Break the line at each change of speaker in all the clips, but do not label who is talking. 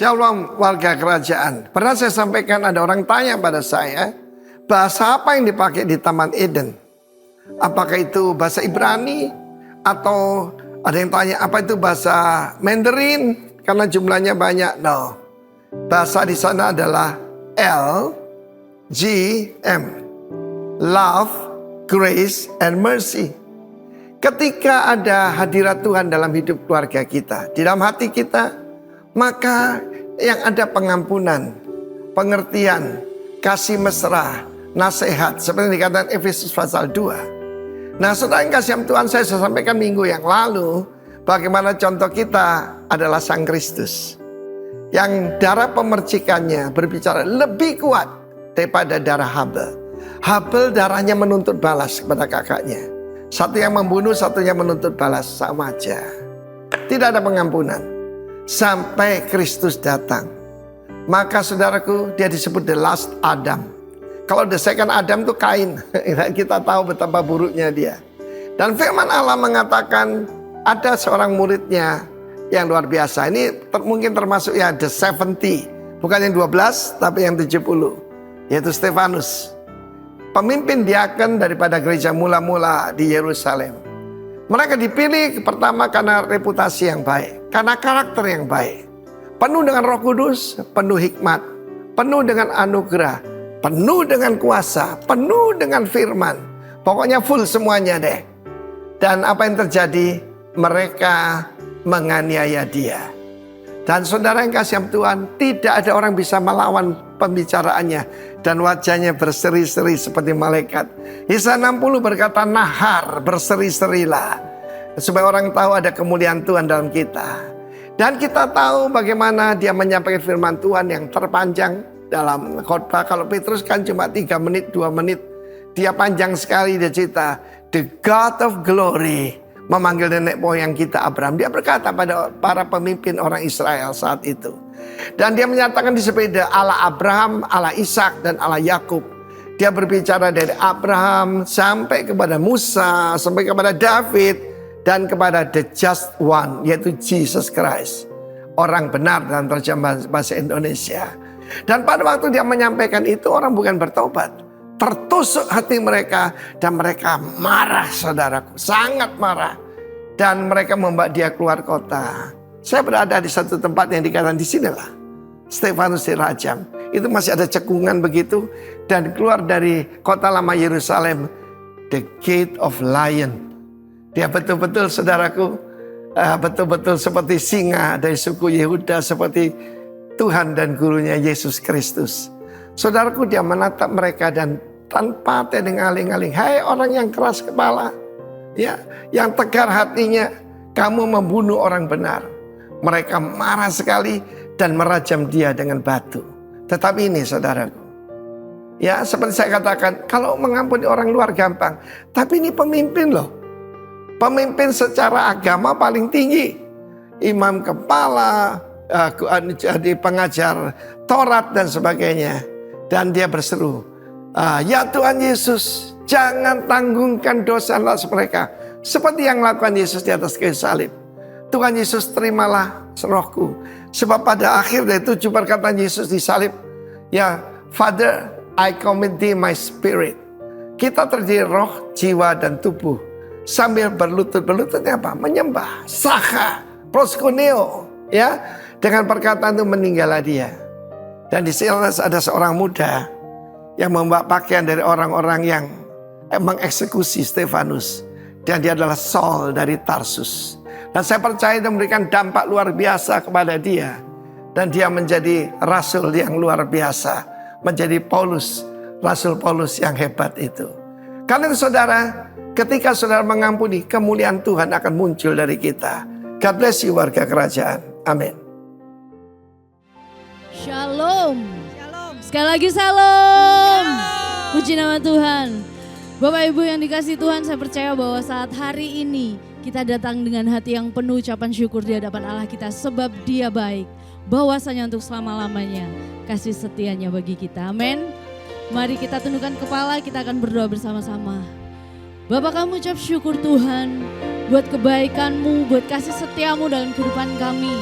Shalom warga kerajaan. Pernah saya sampaikan ada orang tanya pada saya, bahasa apa yang dipakai di Taman Eden? Apakah itu bahasa Ibrani? Atau ada yang tanya apa itu bahasa Mandarin? Karena jumlahnya banyak. No. Bahasa di sana adalah LGM. Love, Grace, and Mercy. Ketika ada hadirat Tuhan dalam hidup keluarga kita, di dalam hati kita, maka yang ada pengampunan, pengertian, kasih mesra, nasihat. Seperti yang dikatakan Efesus pasal 2. Nah, saudara yang kasih Tuhan, saya sampaikan minggu yang lalu, bagaimana contoh kita adalah Sang Kristus. Yang darah pemercikannya berbicara lebih kuat daripada darah Habel. Habel darahnya menuntut balas kepada kakaknya. Satu yang membunuh, satunya menuntut balas, sama aja. Tidak ada pengampunan. Sampai Kristus datang. Maka saudaraku, dia disebut the last Adam. Kalau the second Adam itu Kain. Kita tahu betapa buruknya dia. Dan firman Allah mengatakan ada seorang muridnya yang luar biasa. Ini mungkin termasuk ya the 70. Bukan yang 12 tapi yang 70. Yaitu Stefanus. Pemimpin diaken daripada gereja mula-mula di Yerusalem. Mereka dipilih pertama karena reputasi yang baik, karena karakter yang baik. Penuh dengan Roh Kudus, penuh hikmat, penuh dengan anugerah, penuh dengan kuasa, penuh dengan firman. Pokoknya full semuanya deh. Dan apa yang terjadi? Mereka menganiaya dia. Dan saudara yang kasih Tuhan, tidak ada orang bisa melawan pembicaraannya. Dan wajahnya berseri-seri seperti malaikat. Yesaya 60 berkata, nahar, berseri-serilah. Supaya orang tahu ada kemuliaan Tuhan dalam kita. Dan kita tahu bagaimana dia menyampaikan firman Tuhan yang terpanjang dalam khotbah. Kalau Petrus kan cuma 3 menit, 2 menit. Dia panjang sekali, dia cerita. The God of Glory memanggil nenek moyang kita Abraham. Dia berkata pada para pemimpin orang Israel saat itu. Dan dia menyatakan di sepeda Allah Abraham, Allah Ishak, dan Allah Yakub. Dia berbicara dari Abraham sampai kepada Musa, sampai kepada David, dan kepada the just one, yaitu Jesus Christ. Orang benar dalam terjemahan bahasa Indonesia. Dan pada waktu dia menyampaikan itu, orang bukan bertobat. Tertusuk hati mereka, dan mereka marah, saudaraku. Sangat marah. Dan mereka membawa dia keluar kota. Saya berada di satu tempat yang dikatakan di sinilah Stefanus dirajam. Itu masih ada cekungan begitu. Dan keluar dari kota lama Yerusalem, the gate of lion. Dia betul-betul saudaraku, betul-betul seperti singa dari suku Yehuda, seperti Tuhan dan gurunya Yesus Kristus. Saudaraku, dia menatap mereka dan tanpa tedeng-aling-aling, hai orang yang keras kepala, ya, yang tegar hatinya, kamu membunuh orang benar. Mereka marah sekali dan merajam dia dengan batu. Tetapi ini saudaraku, ya seperti saya katakan, kalau mengampuni orang luar gampang. Tapi ini pemimpin loh. Pemimpin secara agama paling tinggi. Imam kepala, jadi pengajar Taurat dan sebagainya. Dan dia berseru, ya Tuhan Yesus, jangan tanggungkan dosa mereka. Seperti yang lakukan Yesus di atas kayu salib. Tuhan Yesus, terimalah rohku. Sebab pada akhir dari 7 perkataan Yesus di salib, ya Father, I commit thee my spirit. Kita terdiri roh, jiwa, dan tubuh. Sambil berlutut-berlututnya apa? Menyembah. Saka, proskuneo. Ya, dengan perkataan itu meninggallah dia. Dan di sini ada seorang muda yang membawa pakaian dari orang-orang yang mengeksekusi Stefanus. Dan dia adalah Saul dari Tarsus. Dan saya percaya itu memberikan dampak luar biasa kepada dia. Dan dia menjadi rasul yang luar biasa. Menjadi Paulus, Rasul Paulus yang hebat itu. Karena itu saudara, ketika saudara mengampuni, kemuliaan Tuhan akan muncul dari kita. God bless you warga kerajaan. Amin.
Shalom. Shalom. Sekali lagi salam. Puji nama Tuhan. Bapak Ibu yang dikasih Tuhan, saya percaya bahwa saat hari ini kita datang dengan hati yang penuh ucapan syukur di hadapan Allah kita. Sebab Dia baik. Bahwasanya untuk selama-lamanya kasih setianya bagi kita. Amin. Mari kita tundukkan kepala, kita akan berdoa bersama-sama. Bapak, kami ucap syukur Tuhan buat kebaikan-Mu, buat kasih setiamu dalam kehidupan kami.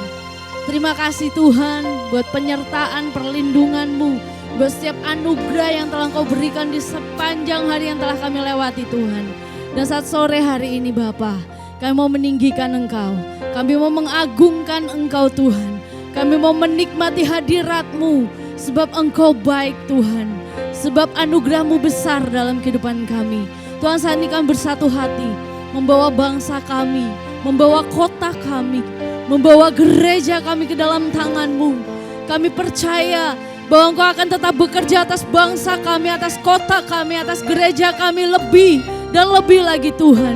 Terima kasih Tuhan buat penyertaan perlindungan-Mu, buat setiap anugerah yang telah Engkau berikan di sepanjang hari yang telah kami lewati Tuhan. Dan saat sore hari ini Bapa, kami mau meninggikan Engkau, kami mau mengagungkan Engkau Tuhan. Kami mau menikmati hadirat-Mu, sebab Engkau baik Tuhan, sebab anugerah-Mu besar dalam kehidupan kami. Tuhan, saat ini kami bersatu hati, membawa bangsa kami, membawa kota kami, membawa gereja kami ke dalam tangan-Mu. Kami percaya bahwa Engkau akan tetap bekerja atas bangsa kami, atas kota kami, atas gereja kami lebih dan lebih lagi Tuhan.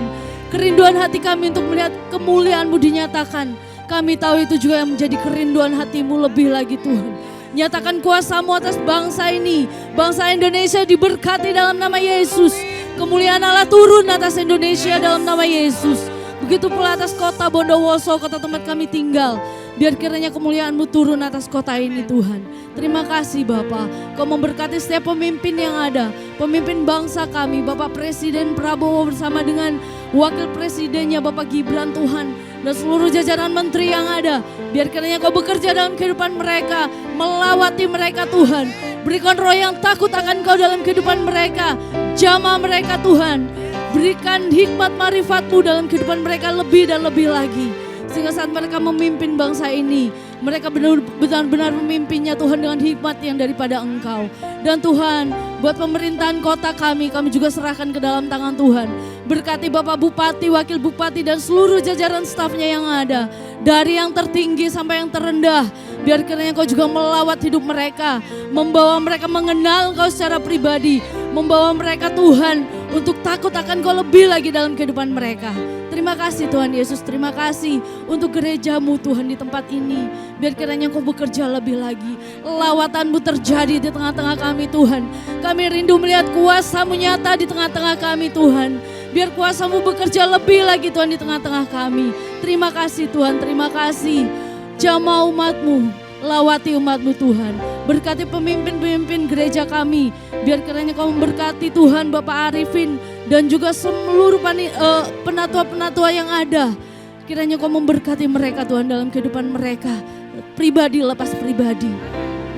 Kerinduan hati kami untuk melihat kemuliaan-Mu dinyatakan. Kami tahu itu juga yang menjadi kerinduan hati-Mu lebih lagi Tuhan. Nyatakan kuasa-Mu atas bangsa ini. Bangsa Indonesia diberkati dalam nama Yesus. Kemuliaan Allah turun atas Indonesia dalam nama Yesus. Begitu pula atas kota Bondowoso, kota tempat kami tinggal. Biar kiranya kemuliaan-Mu turun atas kota ini Tuhan. Terima kasih Bapa, Kau memberkati setiap pemimpin yang ada. Pemimpin bangsa kami, Bapak Presiden Prabowo bersama dengan Wakil Presidennya Bapak Gibran Tuhan. Dan seluruh jajaran menteri yang ada. Biar kiranya Kau bekerja dalam kehidupan mereka, melawati mereka Tuhan. Berikan roh yang takut akan Kau dalam kehidupan mereka. Jamah mereka Tuhan. Berikan hikmat marifat-Mu dalam kehidupan mereka lebih dan lebih lagi. Sehingga saat mereka memimpin bangsa ini, mereka benar-benar memimpinnya Tuhan dengan hikmat yang daripada Engkau. Dan Tuhan, buat pemerintahan kota kami juga serahkan ke dalam tangan Tuhan. Berkati Bapak Bupati, Wakil Bupati dan seluruh jajaran stafnya yang ada. Dari yang tertinggi sampai yang terendah. Biar kiranya Kau juga melawat hidup mereka. Membawa mereka mengenal Kau secara pribadi. Membawa mereka Tuhan untuk takut akan Kau lebih lagi dalam kehidupan mereka. Terima kasih Tuhan Yesus, terima kasih untuk gereja-Mu Tuhan di tempat ini. Biar kiranya Kau bekerja lebih lagi. Lawatan-Mu terjadi di tengah-tengah kami Tuhan. Kami rindu melihat kuasa-Mu nyata di tengah-tengah kami Tuhan. Biar kuasa-Mu bekerja lebih lagi Tuhan di tengah-tengah kami. Terima kasih Tuhan, terima kasih. Jamah umat-Mu, lawati umat-Mu Tuhan. Berkati pemimpin-pemimpin gereja kami. Biar kiranya Kau memberkati Tuhan Bapak Arifin dan juga seluruh penatua-penatua yang ada. Kiranya Kau memberkati mereka Tuhan dalam kehidupan mereka. Pribadi lepas pribadi.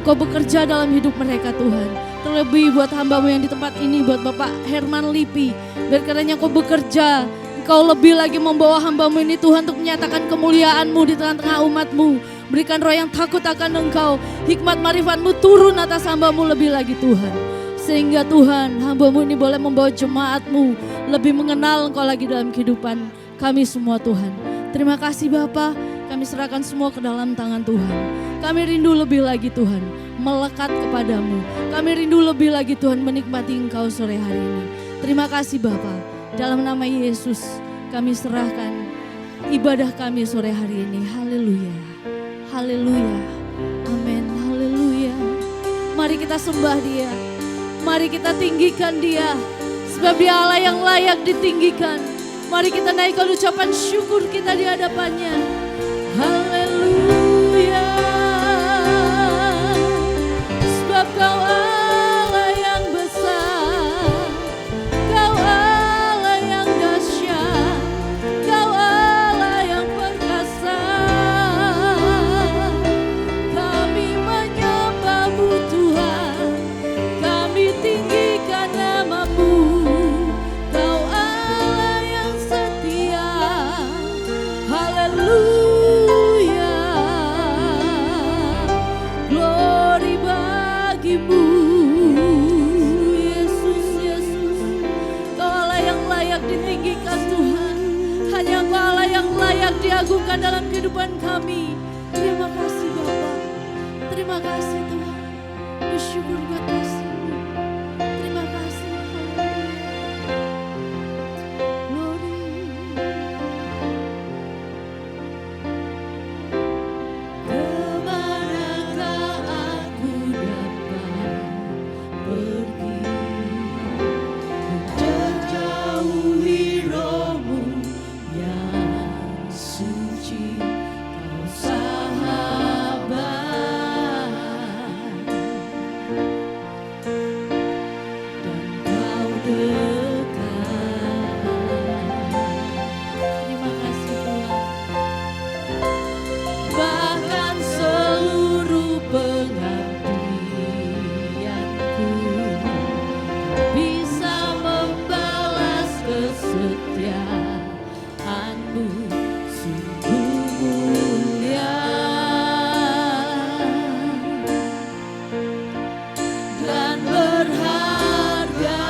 Kau bekerja dalam hidup mereka Tuhan. Terlebih buat hamba-Mu yang di tempat ini, buat Bapak Herman Lipi. Biar kiranya Kau bekerja. Kau lebih lagi membawa hamba-Mu ini Tuhan untuk menyatakan kemuliaan-Mu di tengah-tengah umat-Mu. Berikan roh yang takut akan Engkau. Hikmat marifat-Mu turun atas hamba-Mu lebih lagi Tuhan. Sehingga Tuhan, hamba-Mu ini boleh membawa jemaat-Mu lebih mengenal Engkau lagi dalam kehidupan kami semua Tuhan. Terima kasih Bapa, kami serahkan semua ke dalam tangan Tuhan. Kami rindu lebih lagi Tuhan, melekat kepadamu. Kami rindu lebih lagi Tuhan menikmati Engkau sore hari ini. Terima kasih Bapa, dalam nama Yesus kami serahkan ibadah kami sore hari ini. Haleluya, haleluya, amin, haleluya. Mari kita sembah Dia. Mari kita tinggikan Dia, sebab Dia Allah yang layak ditinggikan. Mari kita naikkan ucapan syukur kita di hadapannya. Haleluya, sebab Kau Allah yang besar, Kau Allah yang dahsyat, Kau Allah yang perkasa. Kami menyembah-Mu Tuhan, kami tinggikan nama-Mu. Kau Allah yang setia. Haleluya, glory bagi-Mu Yesus, Yesus. Kau Allah yang layak ditinggikan Tuhan. Hanya Kau Allah yang layak diagungkan dalam kehidupan kami. Terima kasih Bapa, terima kasih Tuhan. Bersyukur buat kasih-Mu. Terima kasih. Glory. Kemanakah aku dapat pergi? Menjauhi Roh-Mu yang suci. Kau sahabat kesetiaan-Mu sungguh mulia dan berharga.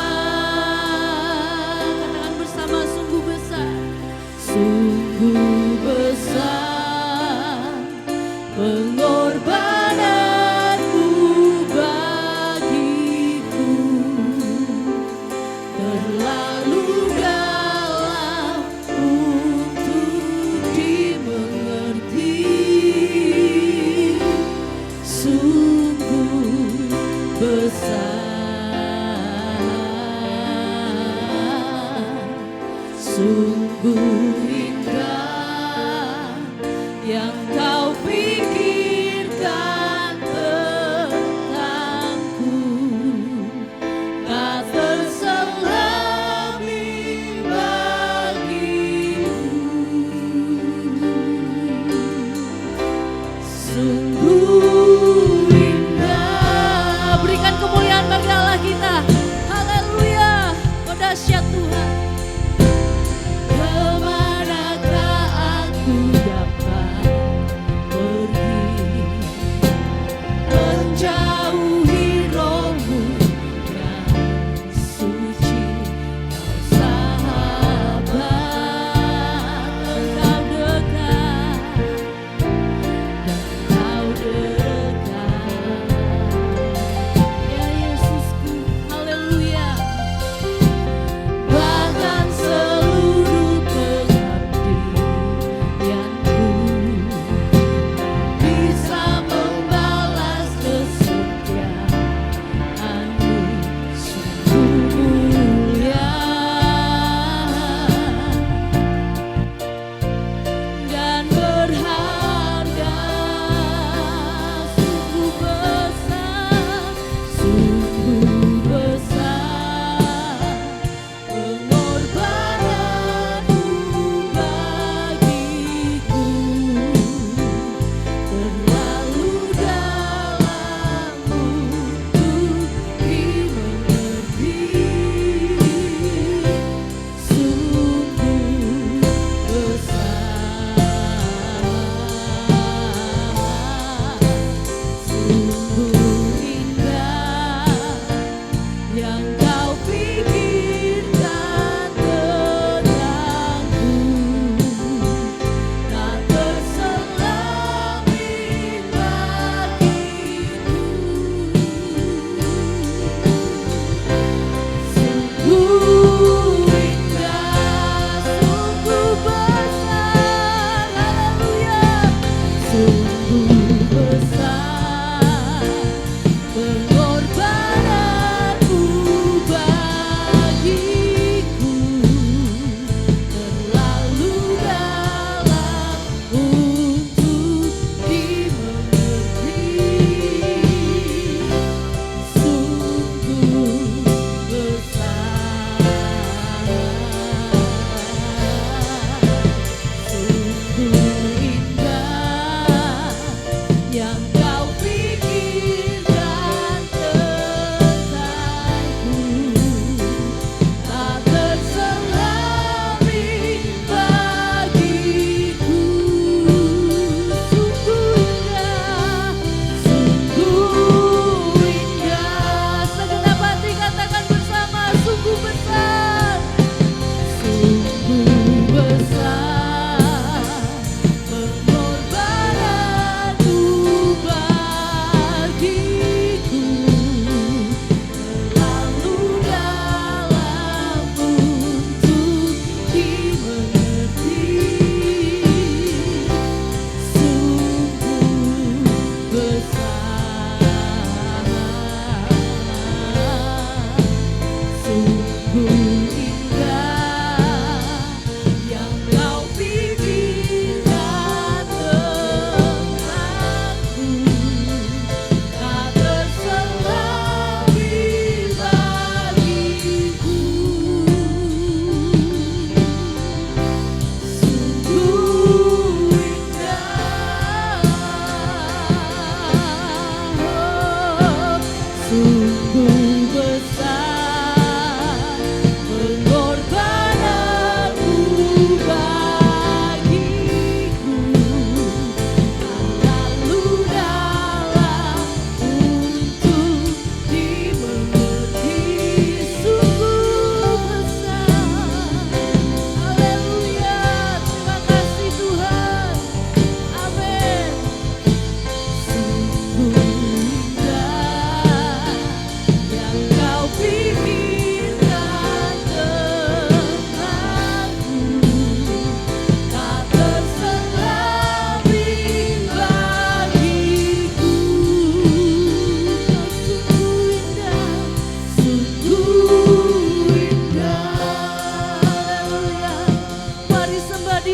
Katakan bersama, sungguh besar, sungguh besar pengorbananmu bagiku, terlalu dalam untuk dimengerti, sungguh besar, sungguh indah yang Kau pikirkan tentangku, tak terselami bagiku, sungguh indah. Berikan kemuliaan bagi Allah kita. Haleluya, oh dahsyat Tuhan. Kemana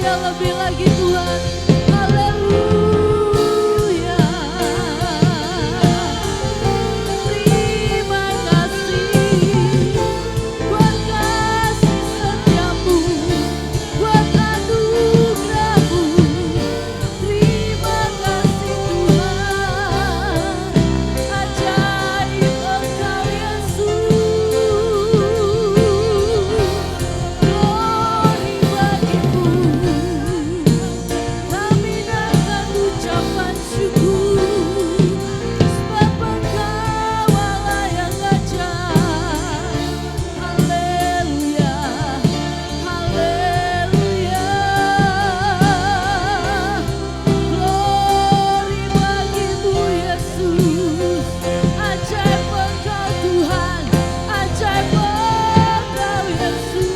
Haleluya, lebih lagi Tuhan. Haleluya. Terima kasih buat kasih setiamu, buat anugerahmu. Terima kasih Tuhan, ajaib Engkau Yesus. Glory bagimu, kami naikkan ucapan syukur, sebab Engkau Allah yang ajaib. Haleluya, haleluya. Glory bagimu Yesus, ajaib Engkau Tuhan, ajaib Engkau Yesus.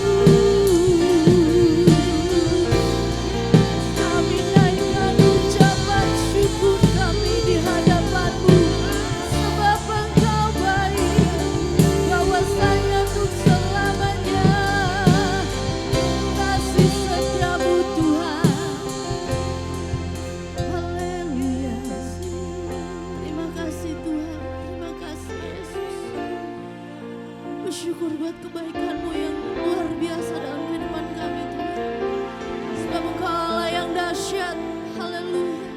Kami naikkan ucapan syukur kami di hadapan-Mu, sebab Engkau baik, Kau sayang untuk selamanya. Kasih setiamu Tuhan. Haleluya. Terima kasih Tuhan, terima kasih Yesus. Bersyukur buat kebaikan-Mu yang luar biasa dalam kehidupan kami Tuhan. Sebab Engkau Allah yang dahsyat. Haleluya.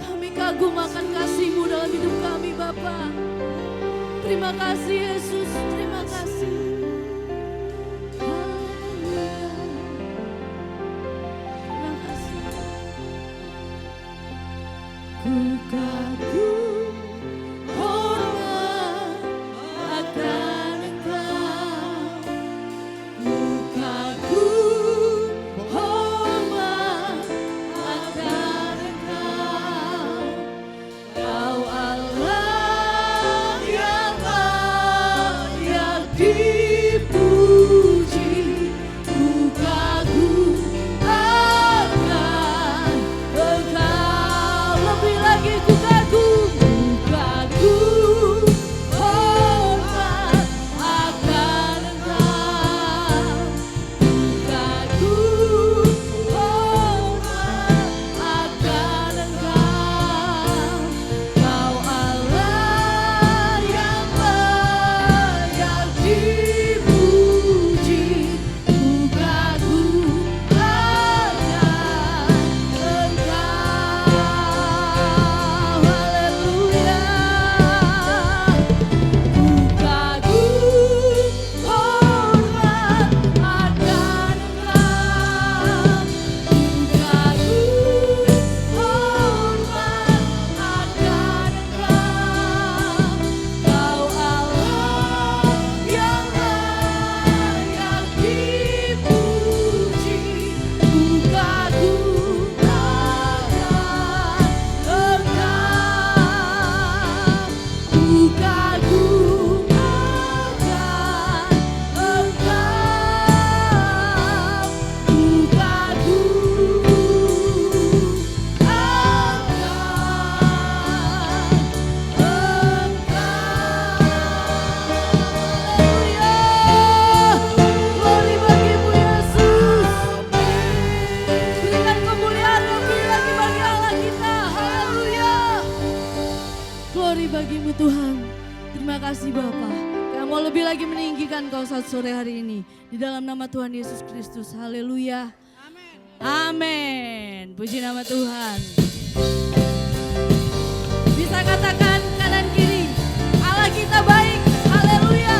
Kami kagum akan kasih-Mu dalam hidup kami Bapa. Terima kasih Yesus, terima kasih. Haleluya. Terima kasih. Ku kagum hormat akan Engkau. Ku kagum hormat akan Engkau. Kau Allah yang layak dipuji. Ku kagum akan Engkau. Lebih lagi ku kagum, hormat akan Engkau. Ku kagum hormat akan Engkau. Kau Allah yang layak dipuji. Ku kagum akan Engkau. Haleluya. Ku kagum hormat akan Engkau. Ku kagum hormat akan Engkau. Kau Allah yang layak dipuji. Ku kagum akan Engkau. Ku kagum akan Engkau. Ku Glory bagimu Yesus. Berikan kemuliaan lebih lagi bagi Allah kita. Haleluya. Glory bagimu Tuhan. Terima kasih Bapa. Kami mau lebih lagi meninggikan Kau saat sore hari ini. Di dalam nama Tuhan Yesus Kristus. Haleluya. Amin. Puji nama Tuhan. Bisa katakan kanan kiri, Allah kita baik. Haleluya.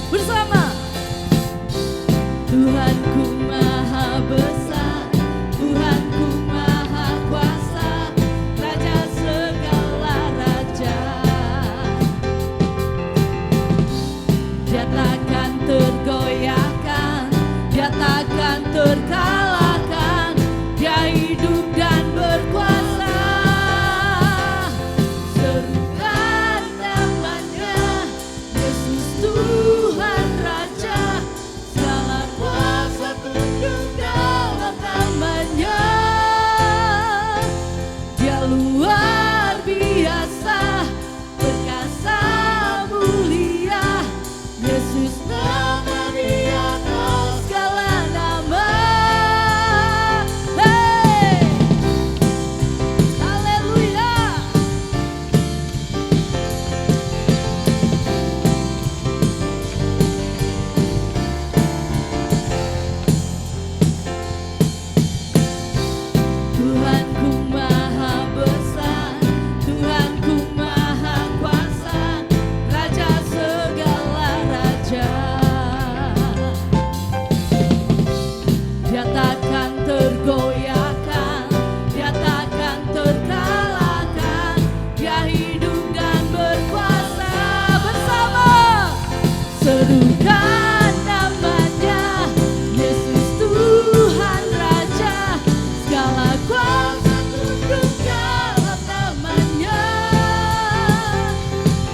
Bersama. Tuhanku maha besar, Tuhanku maha kuasa, Raja segala raja. Dia takkan tergoyahkan, Dia takkan terkalahkan. Dia hidup dan berkuasa. serukan namanya, Yesus Tuhan Raja, segala kuasa tunduk dalam namanya.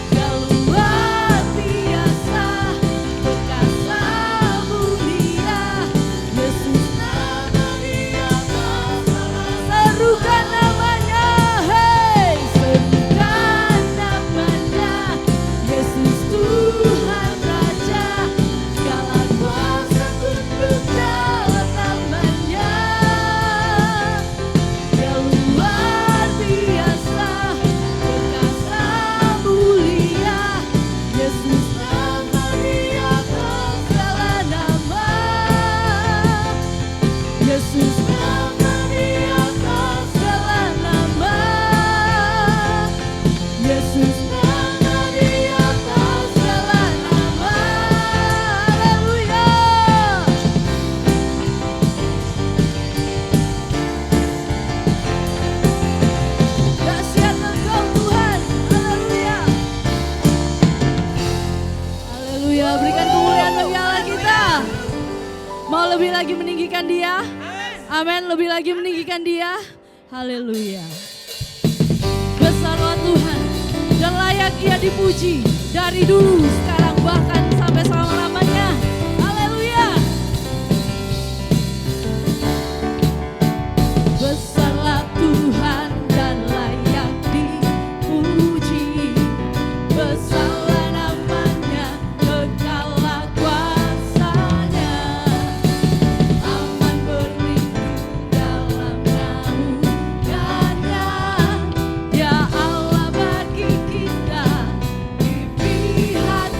Dia luar biasa, perkasa mulia, Yesus nama Dia serukan namanya, hei, serukan namanya, Yesus Tuhan Raja, segala kuasa tunduk dalam namanya. Dia luar biasa, perkasa mulia, Yesus nama Dia atas segala nama, Yesus nama Dia atas segala nama, Yesus nama Dia atas segala nama. Haleluya. Dahsyat Engkau Tuhan. Haleluya. Haleluya. Berikan kemuliaan bagi Allah kita. Mau lebih lagi meninggikan Dia? Amin. Lebih lagi meninggikan Dia. Haleluya. Besarlah Tuhan dan layak Ia dipuji dari dulu, sekarang, bahkan sampai selama-lamanya. Haleluya. Besarlah Tuhan dan layak dipuji, besarlah namanya, kekallah kuasanya, aman berlindung dalam naungannya. Ya Allah bagi kita, di pihak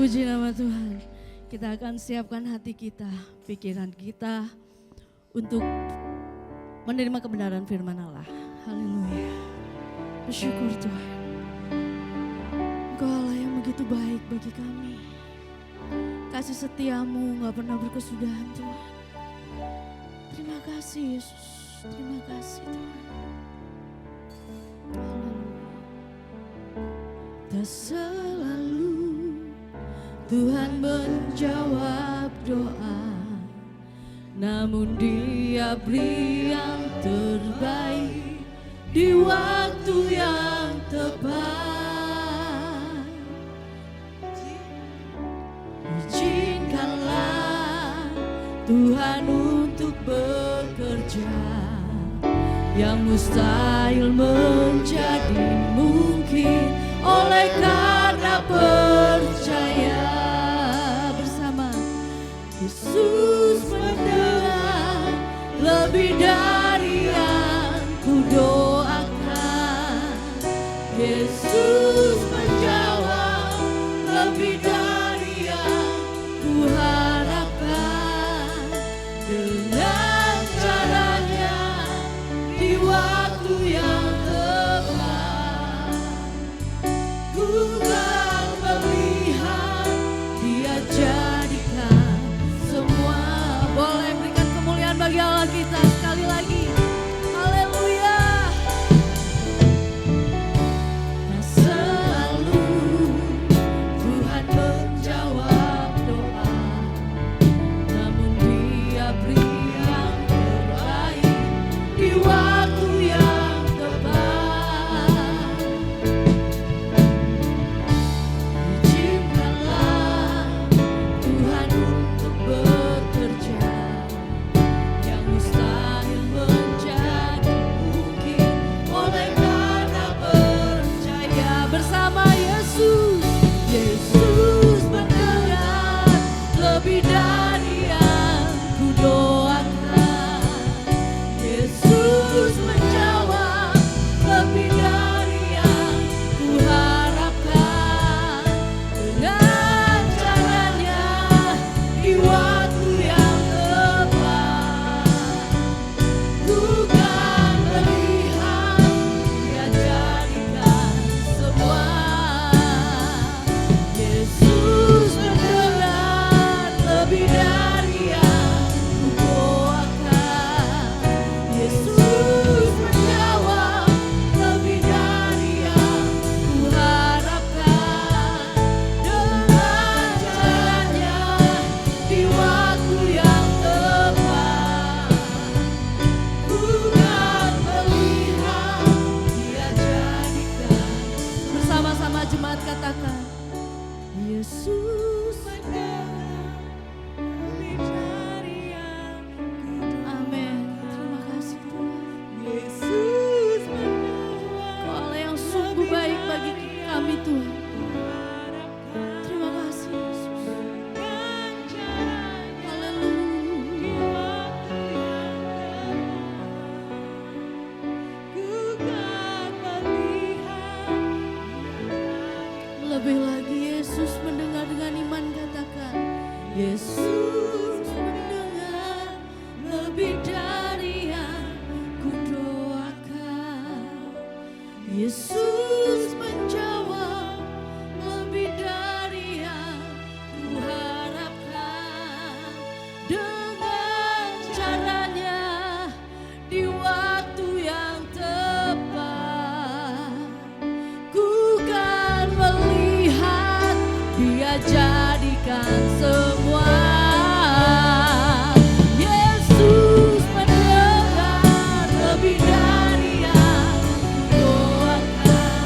Puji nama Tuhan. Kita akan siapkan hati kita, pikiran kita untuk menerima kebenaran firman Allah. Haleluya. Bersyukur Tuhan. Engkau Allah yang begitu baik bagi kami. Kasih setiamu gak pernah berkesudahan Tuhan. Terima kasih Yesus. Terima kasih Tuhan. Haleluya. Tak selalu Tuhan menjawab doa, namun Dia beri yang terbaik di waktu yang tepat. Izinkanlah Tuhan untuk bekerja, yang mustahil menjadi mungkin oleh karena percaya. Bersama Yesus mendengar lebih dari yang ku doakan. Yesus menjawab lebih dari yang ku harapkan. Dengan caranya di waktu yang tepat, ku kan melihat Dia jadikan semua. Boleh berikan kemuliaan bagi Allah kita sekali lagi. Haleluya. Nah, selalu Tuhan menjawab doa, namun Dia beri yang terbaik di waktu yang tepat. Izinkanlah Tuhan untuk bekerja, yang mustahil menjadi mungkin oleh karena percaya. Bersama Yesus, Yesus mendengar lebih dari yang ku doakan. Yesus menjawab lebih dari yang ku harapkan. Dengan caranya di waktu yang tepat, ku kan melihat Dia jadikan semua. Yesus mendengar lebih dari yang ku doakan. Yesus menjawab lebih dari yang ku harapkan. Dengan caranya di waktu yang tepat, ku kan melihat Dia jadikan. Bersama-sama jemaat katakan, Yesus mendengar lebih dari yang ku doakan. Amin. Terima kasih Tuhan. Yesus mendengar. Kau Allah yang sungguh baik bagi kami Tuhan. Terima kasih Yesus. Haleluya. Lebih lagi Yesus mendengar. Dengan iman katakan, Yesus mendengar lebih dari yang ku doakan. Yesus menjawab lebih dari yang ku harapkan. Dengan caranya di waktu yang tepat, ku kan melihat Dia jadikan semua. Yesus mendengar lebih dari yang ku doakan.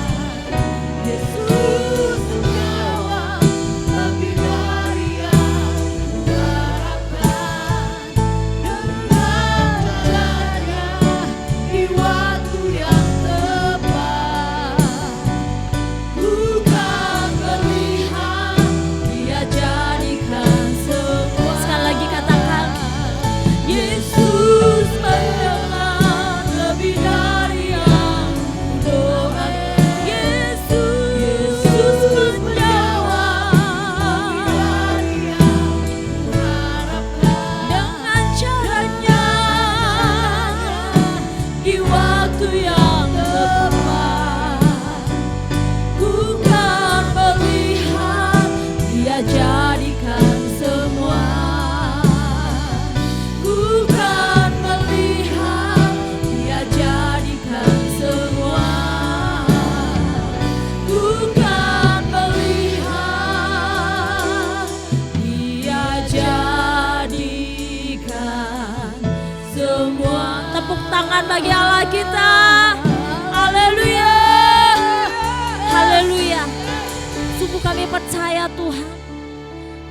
percaya Tuhan,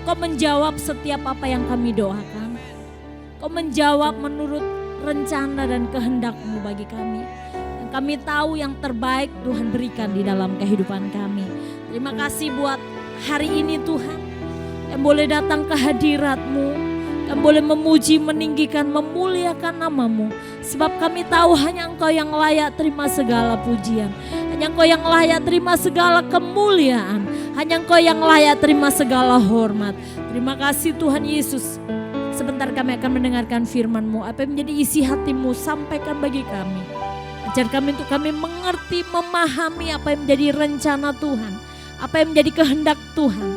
Kau menjawab setiap apa yang kami doakan. Kau menjawab menurut rencana dan kehendak-Mu bagi kami. Dan kami tahu yang terbaik Tuhan berikan di dalam kehidupan kami. Terima kasih buat hari ini Tuhan, yang boleh datang ke hadirat-Mu, yang boleh memuji, meninggikan, memuliakan nama-Mu. Sebab kami tahu hanya Engkau yang layak terima segala pujian. Hanya Engkau yang layak terima segala kemuliaan. Hanya Engkau yang layak terima segala hormat. Terima kasih Tuhan Yesus. Sebentar kami akan mendengarkan firman-Mu. Apa yang menjadi isi hati-Mu, sampaikan bagi kami. Ajar kami untuk kami mengerti, memahami apa yang menjadi rencana Tuhan. Apa yang menjadi kehendak Tuhan.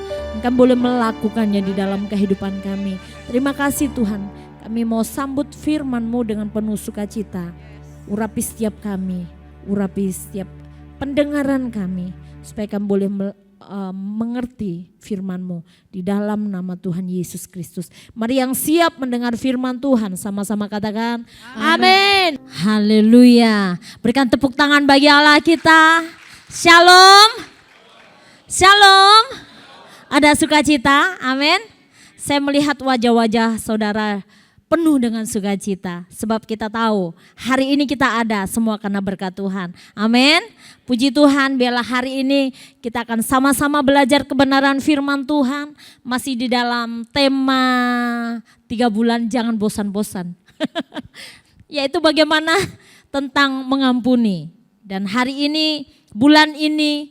Kami boleh melakukannya di dalam kehidupan kami. Terima kasih Tuhan. Kami mau sambut firman-Mu dengan penuh sukacita. Urapi setiap kami. Urapi setiap pendengaran kami. Supaya kami boleh mengerti firman-Mu di dalam nama Tuhan Yesus Kristus. Mari yang siap mendengar firman Tuhan sama-sama katakan amin. Haleluya. Berikan tepuk tangan bagi Allah kita. Shalom. Shalom. Ada sukacita, amin. Saya melihat wajah-wajah saudara penuh dengan sukacita. Sebab kita tahu hari ini kita ada semua karena berkat Tuhan. Amin. Puji Tuhan, biarlah hari ini kita akan sama-sama belajar kebenaran firman Tuhan. Masih di dalam tema 3 bulan jangan bosan-bosan. Yaitu bagaimana tentang mengampuni. Dan hari ini, bulan ini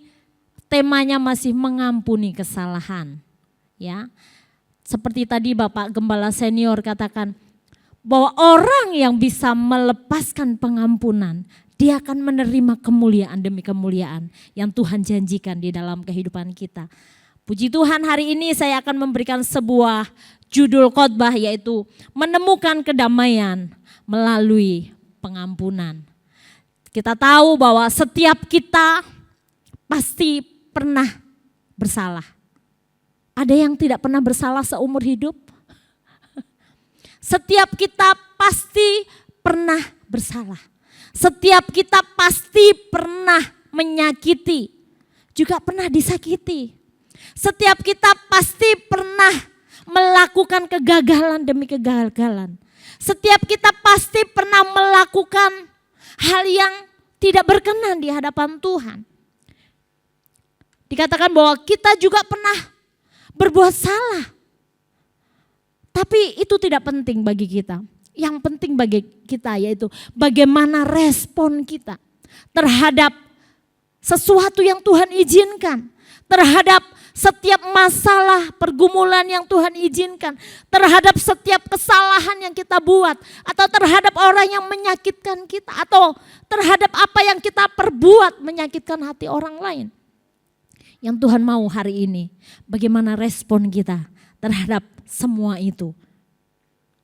temanya masih mengampuni kesalahan. Ya, seperti tadi Bapak Gembala Senior katakan, bahwa orang yang bisa melepaskan pengampunan, dia akan menerima kemuliaan demi kemuliaan yang Tuhan janjikan di dalam kehidupan kita. Puji Tuhan, hari ini saya akan memberikan sebuah judul khotbah, yaitu menemukan kedamaian melalui pengampunan. Kita tahu bahwa setiap kita pasti pernah bersalah. Ada yang tidak pernah bersalah seumur hidup? Setiap kita pasti pernah bersalah. Setiap kita pasti pernah menyakiti, juga pernah disakiti. Setiap kita pasti pernah melakukan kegagalan demi kegagalan. Setiap kita pasti pernah melakukan hal yang tidak berkenan di hadapan Tuhan. Dikatakan bahwa kita juga pernah berbuat salah. Tapi itu tidak penting bagi kita. Yang penting bagi kita yaitu bagaimana respon kita terhadap sesuatu yang Tuhan izinkan. Terhadap setiap masalah pergumulan yang Tuhan izinkan. Terhadap setiap kesalahan yang kita buat. Atau terhadap orang yang menyakitkan kita. Atau terhadap apa yang kita perbuat menyakitkan hati orang lain. Yang Tuhan mau hari ini, bagaimana respon kita terhadap semua itu.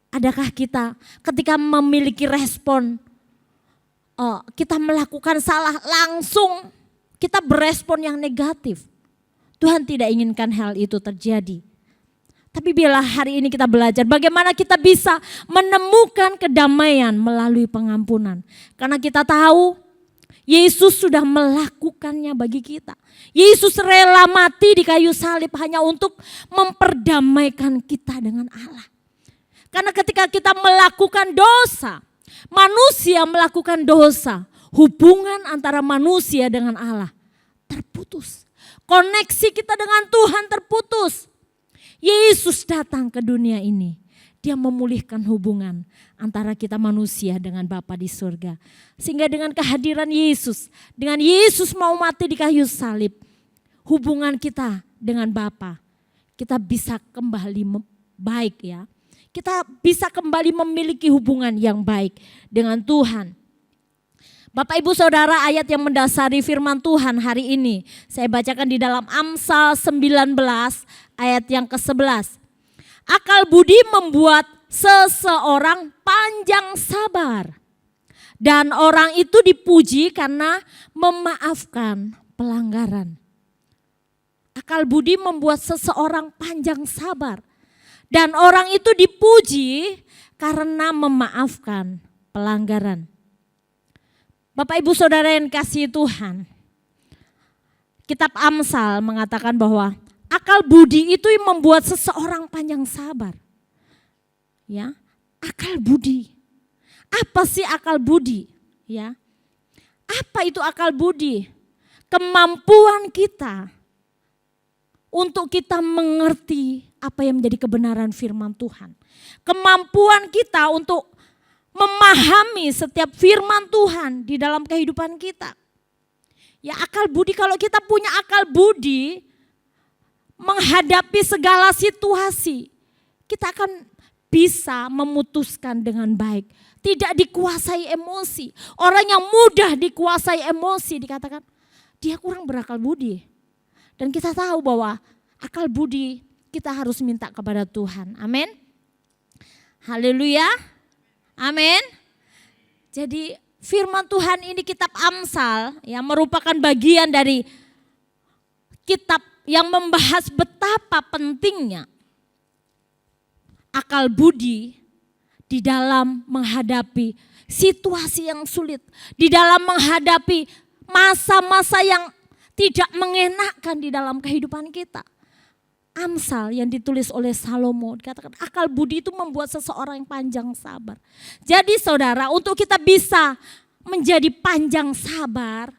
Adakah kita ketika memiliki respon, kita melakukan salah langsung kita berespon yang negatif. Tuhan tidak inginkan hal itu terjadi. Tapi biarlah hari ini kita belajar bagaimana kita bisa menemukan kedamaian melalui pengampunan. Karena kita tahu Yesus sudah melakukannya bagi kita. Yesus rela mati di kayu salib hanya untuk memperdamaikan kita dengan Allah. Karena ketika kita melakukan dosa, manusia melakukan dosa, hubungan antara manusia dengan Allah terputus. Koneksi kita dengan Tuhan terputus. Yesus datang ke dunia ini. Dia memulihkan hubungan antara kita manusia dengan Bapa di surga. Sehingga dengan kehadiran Yesus, dengan Yesus mau mati di kayu salib, hubungan kita dengan Bapa, kita bisa kembali baik ya. Kita bisa kembali memiliki hubungan yang baik dengan Tuhan. Bapak Ibu Saudara, ayat yang mendasari firman Tuhan hari ini saya bacakan di dalam Amsal 19 ayat yang ke-11. Akal budi membuat seseorang panjang sabar, dan orang itu dipuji karena memaafkan pelanggaran. Akal budi membuat seseorang panjang sabar, dan orang itu dipuji karena memaafkan pelanggaran. Bapak Ibu Saudara yang kasih Tuhan, kitab Amsal mengatakan bahwa akal budi itu yang membuat seseorang panjang sabar. Ya, akal budi. Apa sih akal budi? Ya. Apa itu akal budi? Kemampuan kita untuk kita mengerti apa yang menjadi kebenaran firman Tuhan. Kemampuan kita untuk memahami setiap firman Tuhan di dalam kehidupan kita. Ya, akal budi, kalau kita punya akal budi menghadapi segala situasi, kita akan bisa memutuskan dengan baik. Tidak dikuasai emosi. Orang yang mudah dikuasai emosi dikatakan dia kurang berakal budi. Dan kita tahu bahwa akal budi kita harus minta kepada Tuhan. Amin. Haleluya. Amin. Jadi firman Tuhan ini kitab Amsal yang merupakan bagian dari kitab yang membahas betapa pentingnya akal budi di dalam menghadapi situasi yang sulit, di dalam menghadapi masa-masa yang tidak mengenakan di dalam kehidupan kita. Amsal yang ditulis oleh Salomo dikatakan akal budi itu membuat seseorang yang panjang sabar. Jadi saudara, untuk kita bisa menjadi panjang sabar,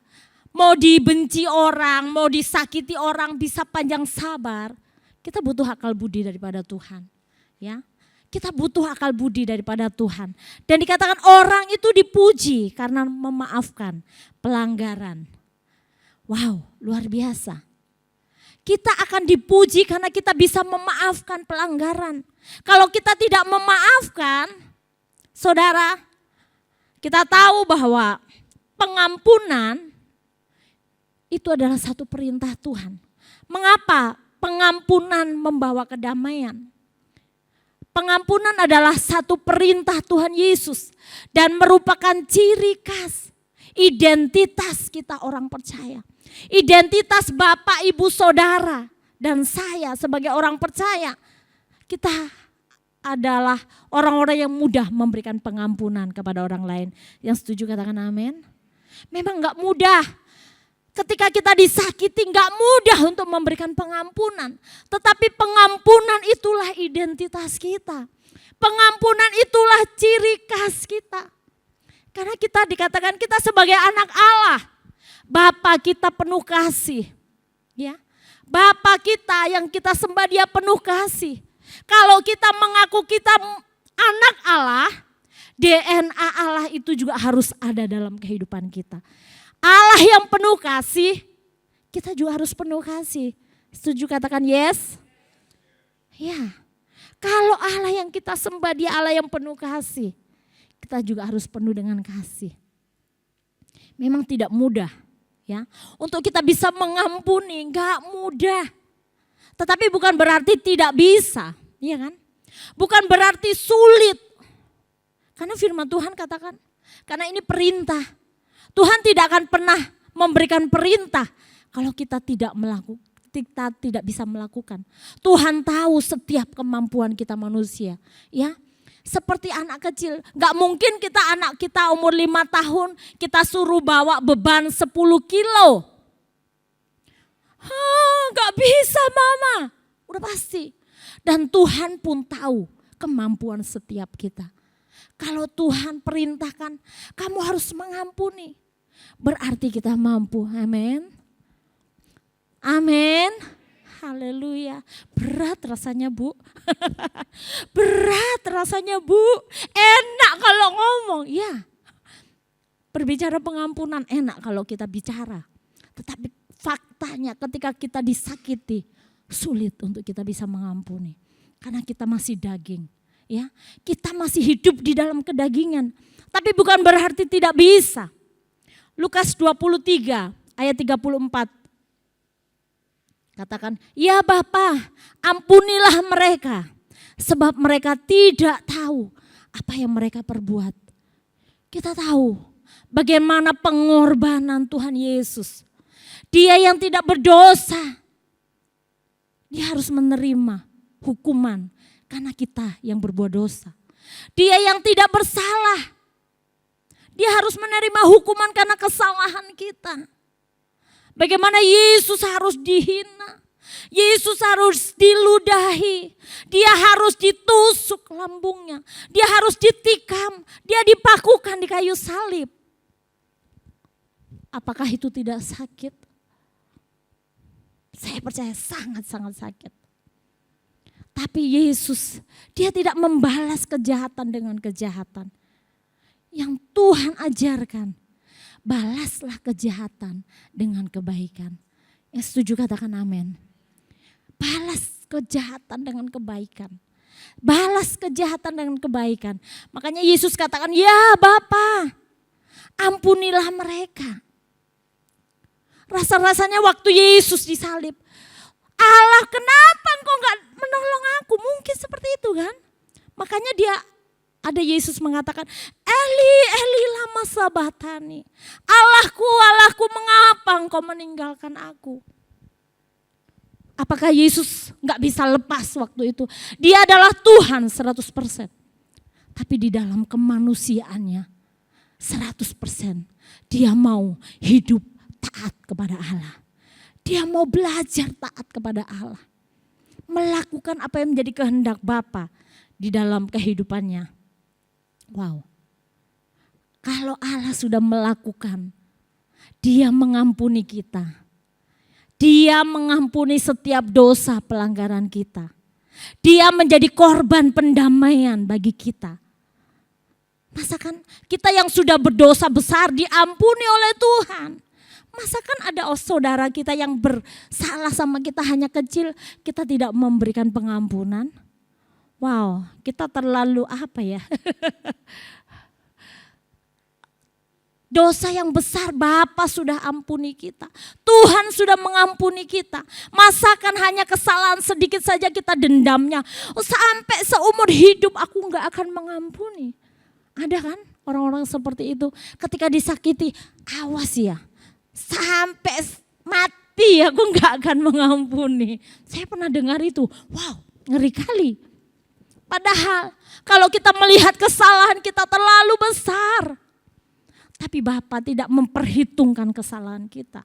mau dibenci orang, mau disakiti orang, bisa panjang sabar, kita butuh akal budi daripada Tuhan. Ya, kita butuh akal budi daripada Tuhan. Dan dikatakan orang itu dipuji karena memaafkan pelanggaran. Wow, luar biasa. Kita akan dipuji karena kita bisa memaafkan pelanggaran. Kalau kita tidak memaafkan, saudara, kita tahu bahwa pengampunan itu adalah satu perintah Tuhan. Mengapa pengampunan membawa kedamaian? Pengampunan adalah satu perintah Tuhan Yesus dan merupakan ciri khas identitas kita orang percaya. Identitas Bapak, Ibu, Saudara dan saya sebagai orang percaya. Kita adalah orang-orang yang mudah memberikan pengampunan kepada orang lain. Yang setuju katakan amin. Memang gak mudah. Ketika kita disakiti gak mudah untuk memberikan pengampunan. Tetapi pengampunan itulah identitas kita. Pengampunan itulah ciri khas kita. Karena kita dikatakan kita sebagai anak Allah. Bapa kita penuh kasih. Ya. Bapa kita yang kita sembah dia penuh kasih. Kalau kita mengaku kita anak Allah, DNA Allah itu juga harus ada dalam kehidupan kita. Allah yang penuh kasih, kita juga harus penuh kasih. Setuju katakan yes? Ya. Kalau Allah yang kita sembah dia Allah yang penuh kasih, kita juga harus penuh dengan kasih. Memang tidak mudah ya. Untuk kita bisa mengampuni gak mudah. Tetapi bukan berarti tidak bisa, iya kan? Bukan berarti sulit. Karena firman Tuhan katakan, karena ini perintah. Tuhan tidak akan pernah memberikan perintah kalau kita tidak melakukan, kita tidak bisa melakukan. Tuhan tahu setiap kemampuan kita manusia, ya. Seperti anak kecil, gak mungkin anak kita umur 5 tahun kita suruh bawa beban 10 kilo. Gak bisa mama, udah pasti. Dan Tuhan pun tahu kemampuan setiap kita. Kalau Tuhan perintahkan kamu harus mengampuni, berarti kita mampu, amin. Amin. Haleluya. Berat rasanya Bu. Berat rasanya Bu. Enak kalau ngomong. Ya. Berbicara pengampunan enak kalau kita bicara. Tetapi faktanya ketika kita disakiti, sulit untuk kita bisa mengampuni. Karena kita masih daging. Ya, kita masih hidup di dalam kedagingan. Tapi bukan berarti tidak bisa. Lukas 23 ayat 34. Katakan, ya Bapa, ampunilah mereka. Sebab mereka tidak tahu apa yang mereka perbuat. Kita tahu bagaimana pengorbanan Tuhan Yesus. Dia yang tidak berdosa, dia harus menerima hukuman karena kita yang berbuat dosa. Dia yang tidak bersalah, dia harus menerima hukuman karena kesalahan kita. Bagaimana Yesus harus dihina, Yesus harus diludahi, dia harus ditusuk lambungnya, dia harus ditikam, dia dipakukan di kayu salib. Apakah itu tidak sakit? Saya percaya sangat-sangat sakit. Tapi Yesus, dia tidak membalas kejahatan dengan kejahatan. Yang Tuhan ajarkan, balaslah kejahatan dengan kebaikan. Yang setuju katakan amin. Balas kejahatan dengan kebaikan. Balas kejahatan dengan kebaikan. Makanya Yesus katakan, ya Bapa, ampunilah mereka. Rasa-rasanya waktu Yesus disalib, Allah kenapa engkau gak menolong aku? Mungkin seperti itu kan. Makanya ada Yesus mengatakan, Eli, Eli lama sabatani. Allahku, Allahku mengapa engkau meninggalkan aku? Apakah Yesus gak bisa lepas waktu itu? Dia adalah Tuhan 100%. Tapi di dalam kemanusiaannya 100%. Dia mau hidup taat kepada Allah. Dia mau belajar taat kepada Allah. Melakukan apa yang menjadi kehendak Bapa di dalam kehidupannya. Wow. Kalau Allah sudah melakukan, dia mengampuni kita. Dia mengampuni setiap dosa pelanggaran kita. Dia menjadi korban pendamaian bagi kita. Masakan kita yang sudah berdosa besar diampuni oleh Tuhan. Masakan ada saudara kita yang bersalah sama kita hanya kecil, kita tidak memberikan pengampunan? Wow, kita terlalu apa ya? Dosa yang besar Bapa sudah ampuni kita. Tuhan sudah mengampuni kita. Masakan hanya kesalahan sedikit saja kita dendamnya. Sampai seumur hidup aku gak akan mengampuni. Ada kan orang-orang seperti itu. Ketika disakiti, awas ya. Sampai mati aku gak akan mengampuni. Saya pernah dengar itu. Wow, ngeri kali. Padahal kalau kita melihat kesalahan kita terlalu besar. Tapi Bapa tidak memperhitungkan kesalahan kita.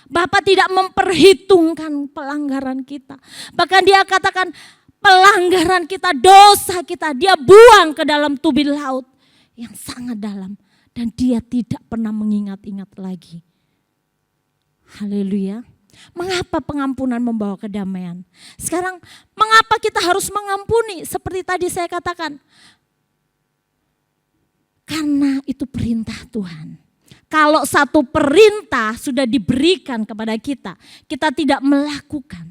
Bapa tidak memperhitungkan pelanggaran kita. Bahkan dia katakan pelanggaran kita, dosa kita, dia buang ke dalam tubir laut yang sangat dalam. Dan dia tidak pernah mengingat-ingat lagi. Haleluya. Mengapa pengampunan membawa kedamaian? Sekarang mengapa kita harus mengampuni? Seperti tadi saya katakan. Karena itu perintah Tuhan. Kalau satu perintah sudah diberikan kepada kita, kita tidak melakukan,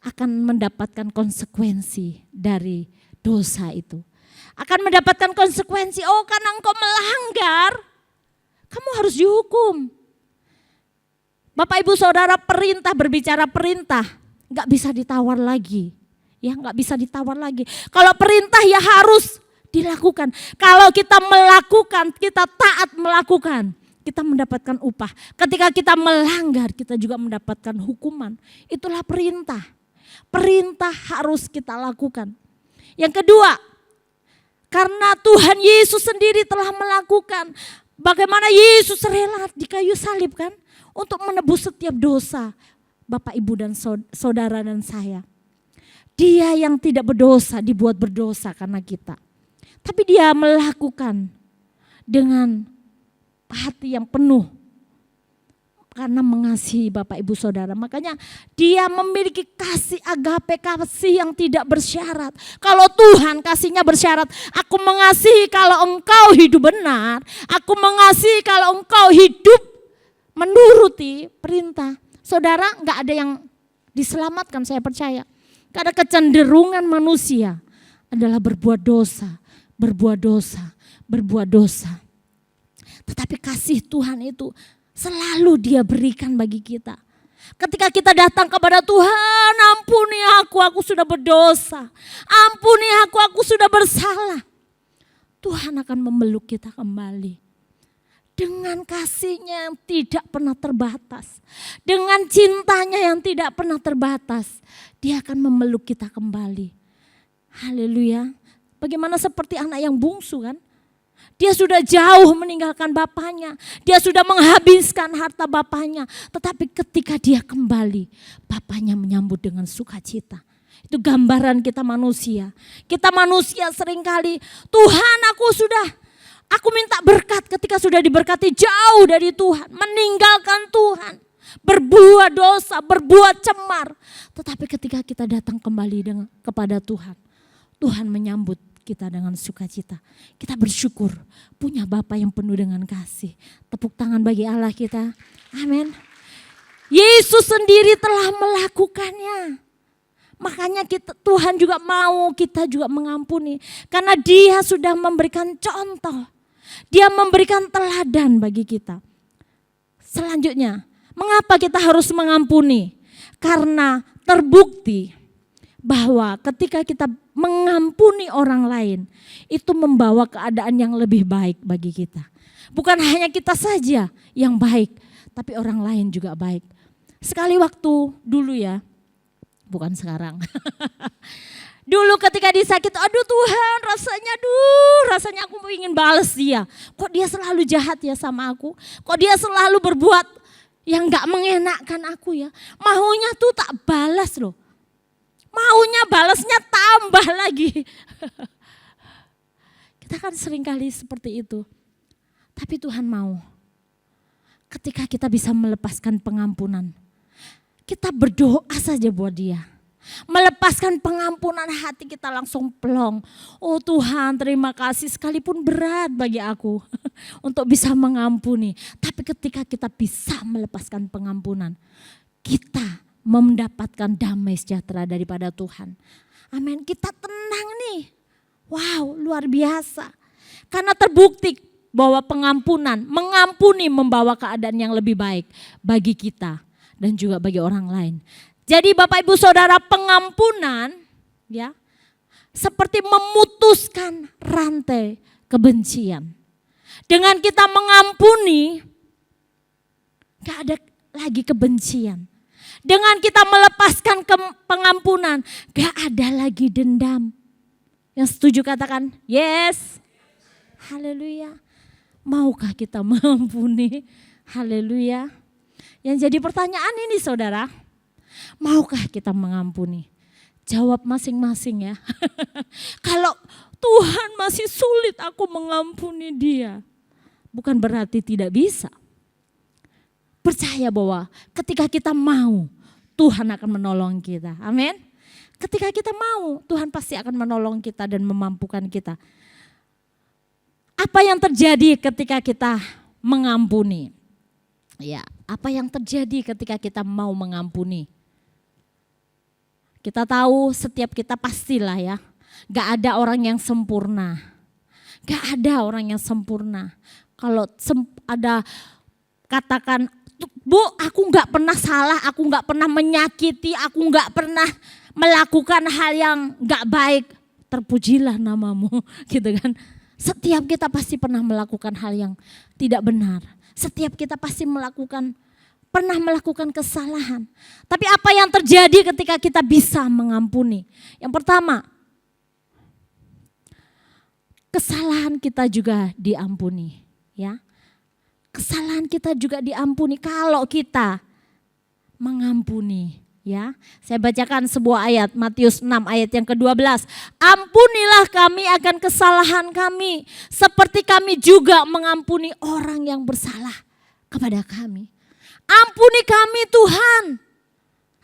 akan mendapatkan konsekuensi dari dosa itu. Akan mendapatkan konsekuensi, oh karena engkau melanggar, kamu harus dihukum. Bapak Ibu Saudara, perintah berbicara perintah, gak bisa ditawar lagi. Ya gak bisa ditawar lagi. Kalau perintah ya harus dilakukan. Kalau kita melakukan, kita taat melakukan, kita mendapatkan upah. Ketika kita melanggar, kita juga mendapatkan hukuman. Itulah perintah. Perintah harus kita lakukan. Yang kedua, karena Tuhan Yesus sendiri telah melakukan. Bagaimana Yesus rela di kayu salib kan? Untuk menebus setiap dosa Bapak Ibu dan saudara dan saya. Dia yang tidak berdosa dibuat berdosa karena kita. Tapi dia melakukan dengan hati yang penuh karena mengasihi Bapak Ibu Saudara. Makanya dia memiliki kasih agape, kasih yang tidak bersyarat. Kalau Tuhan kasihnya bersyarat, aku mengasihi kalau engkau hidup benar, aku mengasihi kalau engkau hidup menuruti perintah. Saudara, gak ada yang diselamatkan, saya percaya. Karena kecenderungan manusia adalah berbuat dosa. Berbuat dosa, berbuat dosa. Tetapi kasih Tuhan itu selalu dia berikan bagi kita. Ketika kita datang kepada Tuhan, ampuni aku sudah berdosa. Ampuni aku sudah bersalah. Tuhan akan memeluk kita kembali. Dengan kasihnya yang tidak pernah terbatas. Dengan cintanya yang tidak pernah terbatas. Dia akan memeluk kita kembali. Haleluya. Bagaimana seperti anak yang bungsu kan. Dia sudah jauh meninggalkan bapaknya. Dia sudah menghabiskan harta bapaknya. Tetapi ketika dia kembali, bapaknya menyambut dengan sukacita. Itu gambaran kita manusia. Kita manusia seringkali, Tuhan aku minta berkat ketika sudah diberkati jauh dari Tuhan. Meninggalkan Tuhan. Berbuat dosa, berbuat cemar. Tetapi ketika kita datang kembali kepada Tuhan, Tuhan menyambut kita dengan sukacita. Kita bersyukur punya Bapa yang penuh dengan kasih. Tepuk tangan bagi Allah kita. Amin. Yesus sendiri telah melakukannya. Makanya Tuhan juga mau kita juga mengampuni. Karena dia sudah memberikan contoh. Dia memberikan teladan bagi kita. Selanjutnya, mengapa kita harus mengampuni? Karena terbukti bahwa ketika kita mengampuni orang lain, itu membawa keadaan yang lebih baik bagi kita. Bukan hanya kita saja yang baik, tapi orang lain juga baik. Sekali waktu dulu ya, bukan sekarang. Dulu ketika disakit, aduh Tuhan rasanya aku ingin balas dia. Kok dia selalu jahat ya sama aku? Kok dia selalu berbuat yang gak mengenakkan aku ya? Maunya tuh tak balas loh. Maunya balasnya tambah lagi. Kita kan seringkali seperti itu. Tapi Tuhan mau ketika kita bisa melepaskan pengampunan. Kita berdoa saja buat dia. Melepaskan pengampunan, hati kita langsung plong. Oh Tuhan, terima kasih, sekalipun berat bagi aku untuk bisa mengampuni. Tapi ketika kita bisa melepaskan pengampunan, kita mendapatkan damai sejahtera daripada Tuhan. Amin. Kita tenang nih. Wow, luar biasa. Karena terbukti bahwa mengampuni membawa keadaan yang lebih baik bagi kita dan juga bagi orang lain. Jadi Bapak Ibu Saudara, pengampunan ya seperti memutuskan rantai kebencian. Dengan kita mengampuni, gak ada lagi kebencian. Dengan kita melepaskan pengampunan, gak ada lagi dendam. Yang setuju katakan, yes. Haleluya. Maukah kita mengampuni? Haleluya. Yang jadi pertanyaan ini saudara, maukah kita mengampuni? Jawab masing-masing ya. Kalau Tuhan masih sulit aku mengampuni dia, bukan berarti tidak bisa. Percaya bahwa ketika kita mau, Tuhan akan menolong kita. Amin. Ketika kita mau, Tuhan pasti akan menolong kita dan memampukan kita. Apa yang terjadi ketika kita mengampuni? Ya, apa yang terjadi ketika kita mau mengampuni? Kita tahu setiap kita pastilah ya, gak ada orang yang sempurna. Gak ada orang yang sempurna. Kalau ada katakan, Bu, aku gak pernah salah, aku gak pernah menyakiti, aku gak pernah melakukan hal yang gak baik. Terpujilah namamu, gitu kan. Setiap kita pasti pernah melakukan hal yang tidak benar. Setiap kita pasti pernah melakukan kesalahan. Tapi apa yang terjadi ketika kita bisa mengampuni? Yang pertama, kesalahan kita juga diampuni, ya. Kesalahan kita juga diampuni kalau kita mengampuni, ya. Saya bacakan sebuah ayat, Matius 6 ayat yang ke-12. Ampunilah kami akan kesalahan kami, seperti kami juga mengampuni orang yang bersalah kepada kami. Ampuni kami Tuhan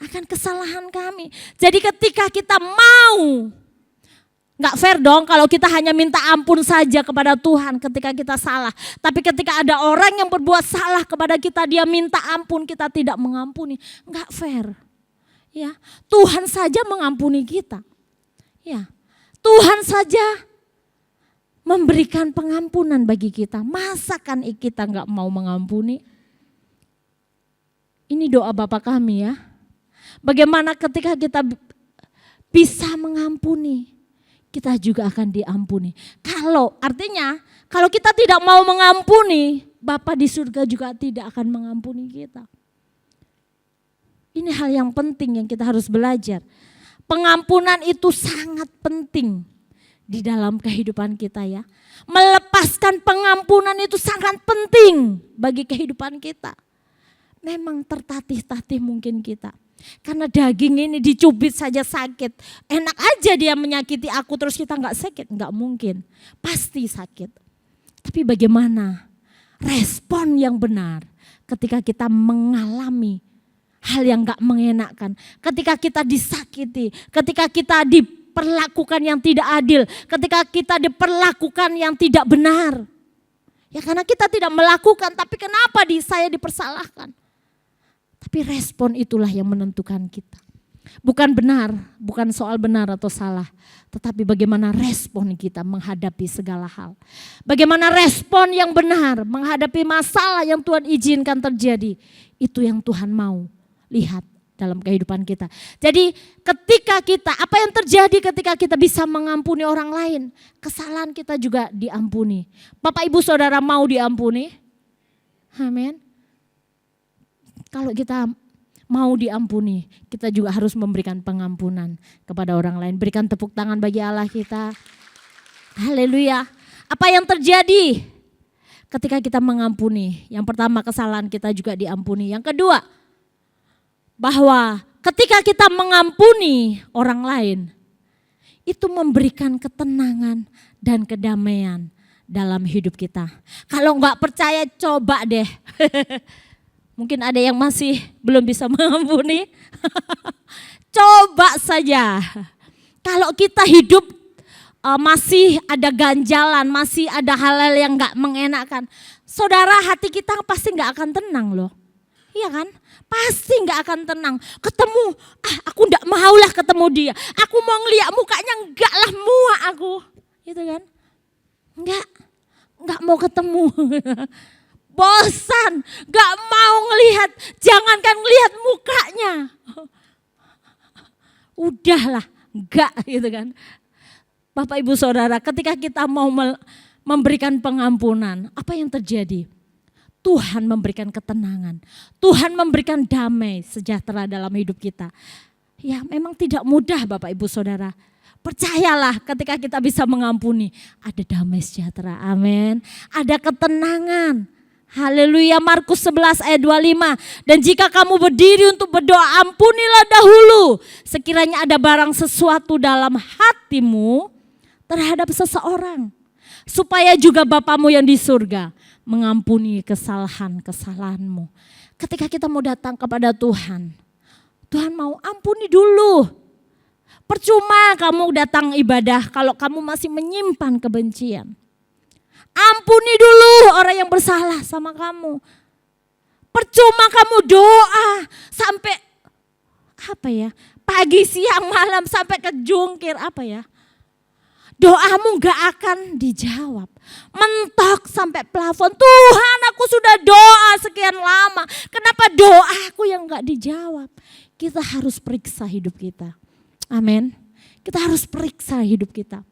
akan kesalahan kami. Jadi ketika kita mau, gak fair dong kalau kita hanya minta ampun saja kepada Tuhan ketika kita salah. Tapi ketika ada orang yang berbuat salah kepada kita, dia minta ampun, kita tidak mengampuni. Gak fair. Ya, Tuhan saja mengampuni kita. Ya, Tuhan saja memberikan pengampunan bagi kita. Masakan kita gak mau mengampuni? Ini doa Bapa kami ya. Bagaimana ketika kita bisa mengampuni, kita juga akan diampuni. Artinya kalau kita tidak mau mengampuni, Bapa di surga juga tidak akan mengampuni kita. Ini hal yang penting yang kita harus belajar. Pengampunan itu sangat penting di dalam kehidupan kita ya. Melepaskan pengampunan itu sangat penting bagi kehidupan kita. Memang tertatih-tatih mungkin kita. Karena daging ini dicubit saja sakit. Enak aja dia menyakiti aku terus kita gak sakit. Gak mungkin, pasti sakit. Tapi bagaimana respon yang benar ketika kita mengalami hal yang gak mengenakkan. Ketika kita disakiti, ketika kita diperlakukan yang tidak adil, ketika kita diperlakukan yang tidak benar. Ya karena kita tidak melakukan, tapi kenapa saya dipersalahkan? Tapi respon itulah yang menentukan kita. Bukan benar, bukan soal benar atau salah, tetapi bagaimana respon kita menghadapi segala hal. Bagaimana respon yang benar menghadapi masalah yang Tuhan izinkan terjadi. Itu yang Tuhan mau lihat dalam kehidupan kita. Jadi ketika kita, apa yang terjadi ketika kita bisa mengampuni orang lain, kesalahan kita juga diampuni. Bapak Ibu Saudara mau diampuni? Amin. Kalau kita mau diampuni, kita juga harus memberikan pengampunan kepada orang lain. Berikan tepuk tangan bagi Allah kita. Haleluya. Apa yang terjadi ketika kita mengampuni? Yang pertama, kesalahan kita juga diampuni. Yang kedua, bahwa ketika kita mengampuni orang lain, itu memberikan ketenangan dan kedamaian dalam hidup kita. Kalau enggak percaya, coba deh. Mungkin ada yang masih belum bisa mengampuni. Coba saja. Kalau kita hidup masih ada ganjalan, masih ada hal-hal yang enggak mengenakan, saudara, hati kita pasti enggak akan tenang loh. Iya kan? Pasti enggak akan tenang. Ketemu, aku enggak maulah ketemu dia. Aku mau ngeliat mukanya, enggak lah, muak aku. Gitu kan? Enggak mau ketemu. Bosan, enggak mau ngelihat, jangankan ngelihat mukanya. Udahlah, enggak gitu kan. Bapak Ibu Saudara, ketika kita mau memberikan pengampunan, apa yang terjadi? Tuhan memberikan ketenangan, Tuhan memberikan damai sejahtera dalam hidup kita. Ya memang tidak mudah Bapak Ibu Saudara. Percayalah ketika kita bisa mengampuni, ada damai sejahtera, amin. Ada ketenangan. Haleluya. Markus 11 ayat 25. Dan jika kamu berdiri untuk berdoa, ampunilah dahulu sekiranya ada barang sesuatu dalam hatimu terhadap seseorang, supaya juga Bapamu yang di surga mengampuni kesalahan-kesalahanmu. Ketika kita mau datang kepada Tuhan, Tuhan mau ampuni dulu. Percuma kamu datang ibadah kalau kamu masih menyimpan kebencian. Ampuni dulu orang yang bersalah sama kamu. Percuma kamu doa sampai pagi, siang, malam sampai kejungkir doamu gak akan dijawab. Mentok sampai plafon. Tuhan, aku sudah doa sekian lama. Kenapa doaku yang gak dijawab? Kita harus periksa hidup kita. Amin. Kita harus periksa hidup kita.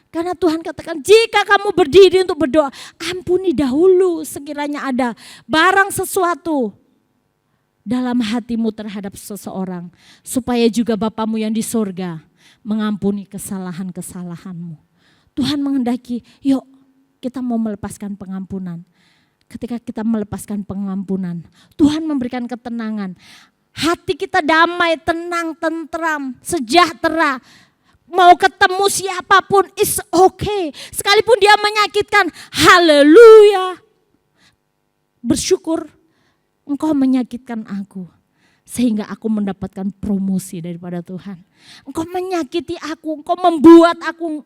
Karena Tuhan katakan, jika kamu berdiri untuk berdoa, ampuni dahulu sekiranya ada barang sesuatu dalam hatimu terhadap seseorang. Supaya juga Bapamu yang di surga mengampuni kesalahan-kesalahanmu. Tuhan menghendaki, yuk kita mau melepaskan pengampunan. Ketika kita melepaskan pengampunan, Tuhan memberikan ketenangan. Hati kita damai, tenang, tentram, sejahtera. Mau ketemu siapapun is okay. Sekalipun dia menyakitkan, haleluya. Bersyukur engkau menyakitkan aku. Sehingga aku mendapatkan promosi daripada Tuhan. Engkau menyakiti aku, engkau membuat aku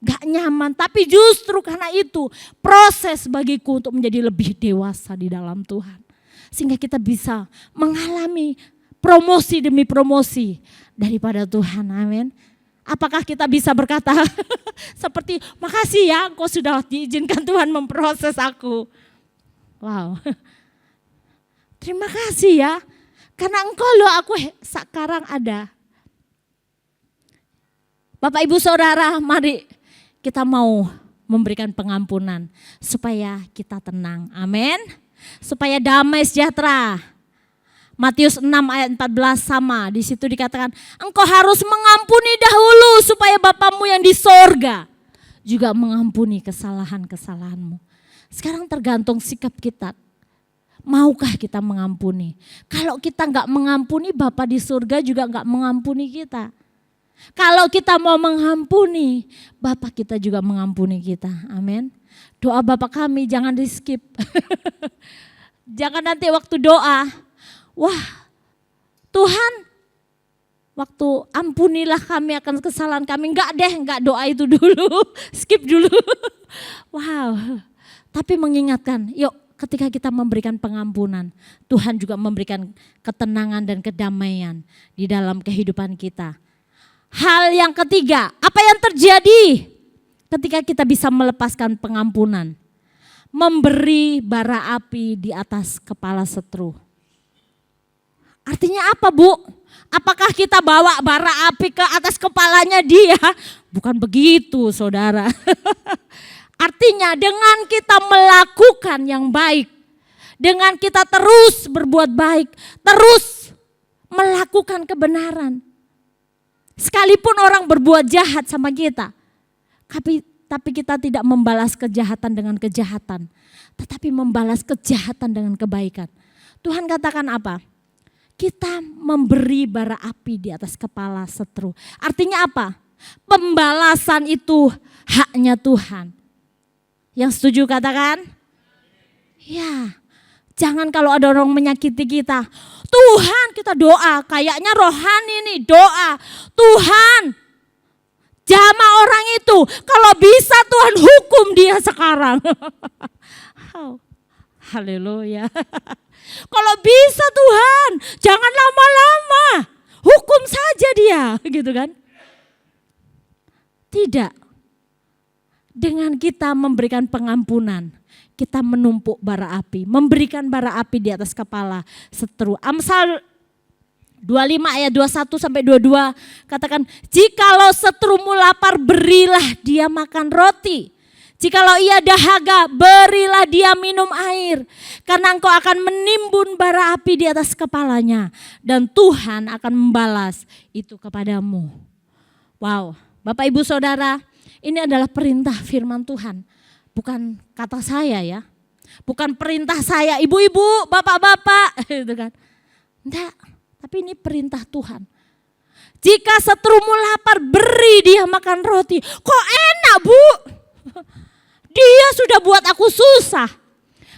gak nyaman. Tapi justru karena itu proses bagiku untuk menjadi lebih dewasa di dalam Tuhan. Sehingga kita bisa mengalami promosi demi promosi daripada Tuhan, amin. Apakah kita bisa berkata seperti, makasih ya engkau sudah diizinkan Tuhan memproses aku. Wow, terima kasih ya. Karena engkau loh aku sekarang ada. Bapak Ibu Saudara, mari kita mau memberikan pengampunan supaya kita tenang, amin. Supaya damai sejahtera. Matius 6 ayat 14 sama, di situ dikatakan engkau harus mengampuni dahulu supaya Bapamu yang di sorga juga mengampuni kesalahan-kesalahanmu. Sekarang tergantung sikap kita. Maukah kita mengampuni? Kalau kita nggak mengampuni, Bapa di surga juga nggak mengampuni kita. Kalau kita mau mengampuni, Bapa kita juga mengampuni kita. Amin. Doa Bapa kami jangan di skip. Jangan nanti waktu doa, wah Tuhan, waktu ampunilah kami akan kesalahan kami. Enggak doa itu dulu, skip dulu. Wow, tapi mengingatkan, yuk ketika kita memberikan pengampunan, Tuhan juga memberikan ketenangan dan kedamaian di dalam kehidupan kita. Hal yang ketiga, apa yang terjadi ketika kita bisa melepaskan pengampunan? Memberi bara api di atas kepala seteru. Artinya apa, Bu? Apakah kita bawa bara api ke atas kepalanya dia? Bukan begitu, saudara. Artinya dengan kita melakukan yang baik, dengan kita terus berbuat baik, terus melakukan kebenaran. Sekalipun orang berbuat jahat sama kita, tapi kita tidak membalas kejahatan dengan kejahatan, tetapi membalas kejahatan dengan kebaikan. Tuhan katakan apa? Kita memberi bara api di atas kepala seteru. Artinya apa? Pembalasan itu haknya Tuhan. Yang setuju katakan? Ya, jangan kalau ada orang menyakiti kita. Tuhan, kita doa, kayaknya rohani nih doa. Tuhan, jama orang itu, kalau bisa Tuhan hukum dia sekarang. Haleluya. Kalau bisa Tuhan, jangan lama-lama, hukum saja dia, gitu kan? Tidak. Dengan kita memberikan pengampunan, kita menumpuk bara api, memberikan bara api di atas kepala seteru. Amsal 25 ayat 21 sampai 22 katakan, jikalau seterumu lapar berilah dia makan roti. Jikalau ia dahaga berilah dia minum air. Karena engkau akan menimbun bara api di atas kepalanya. Dan Tuhan akan membalas itu kepadamu. Wow, Bapak Ibu Saudara, ini adalah perintah firman Tuhan. Bukan kata saya ya. Bukan perintah saya, ibu-ibu, bapak-bapak. Gitu kan. Enggak. Tapi ini perintah Tuhan. Jika seterumu lapar, beri dia makan roti. Kok enak, Bu? Dia sudah buat aku susah.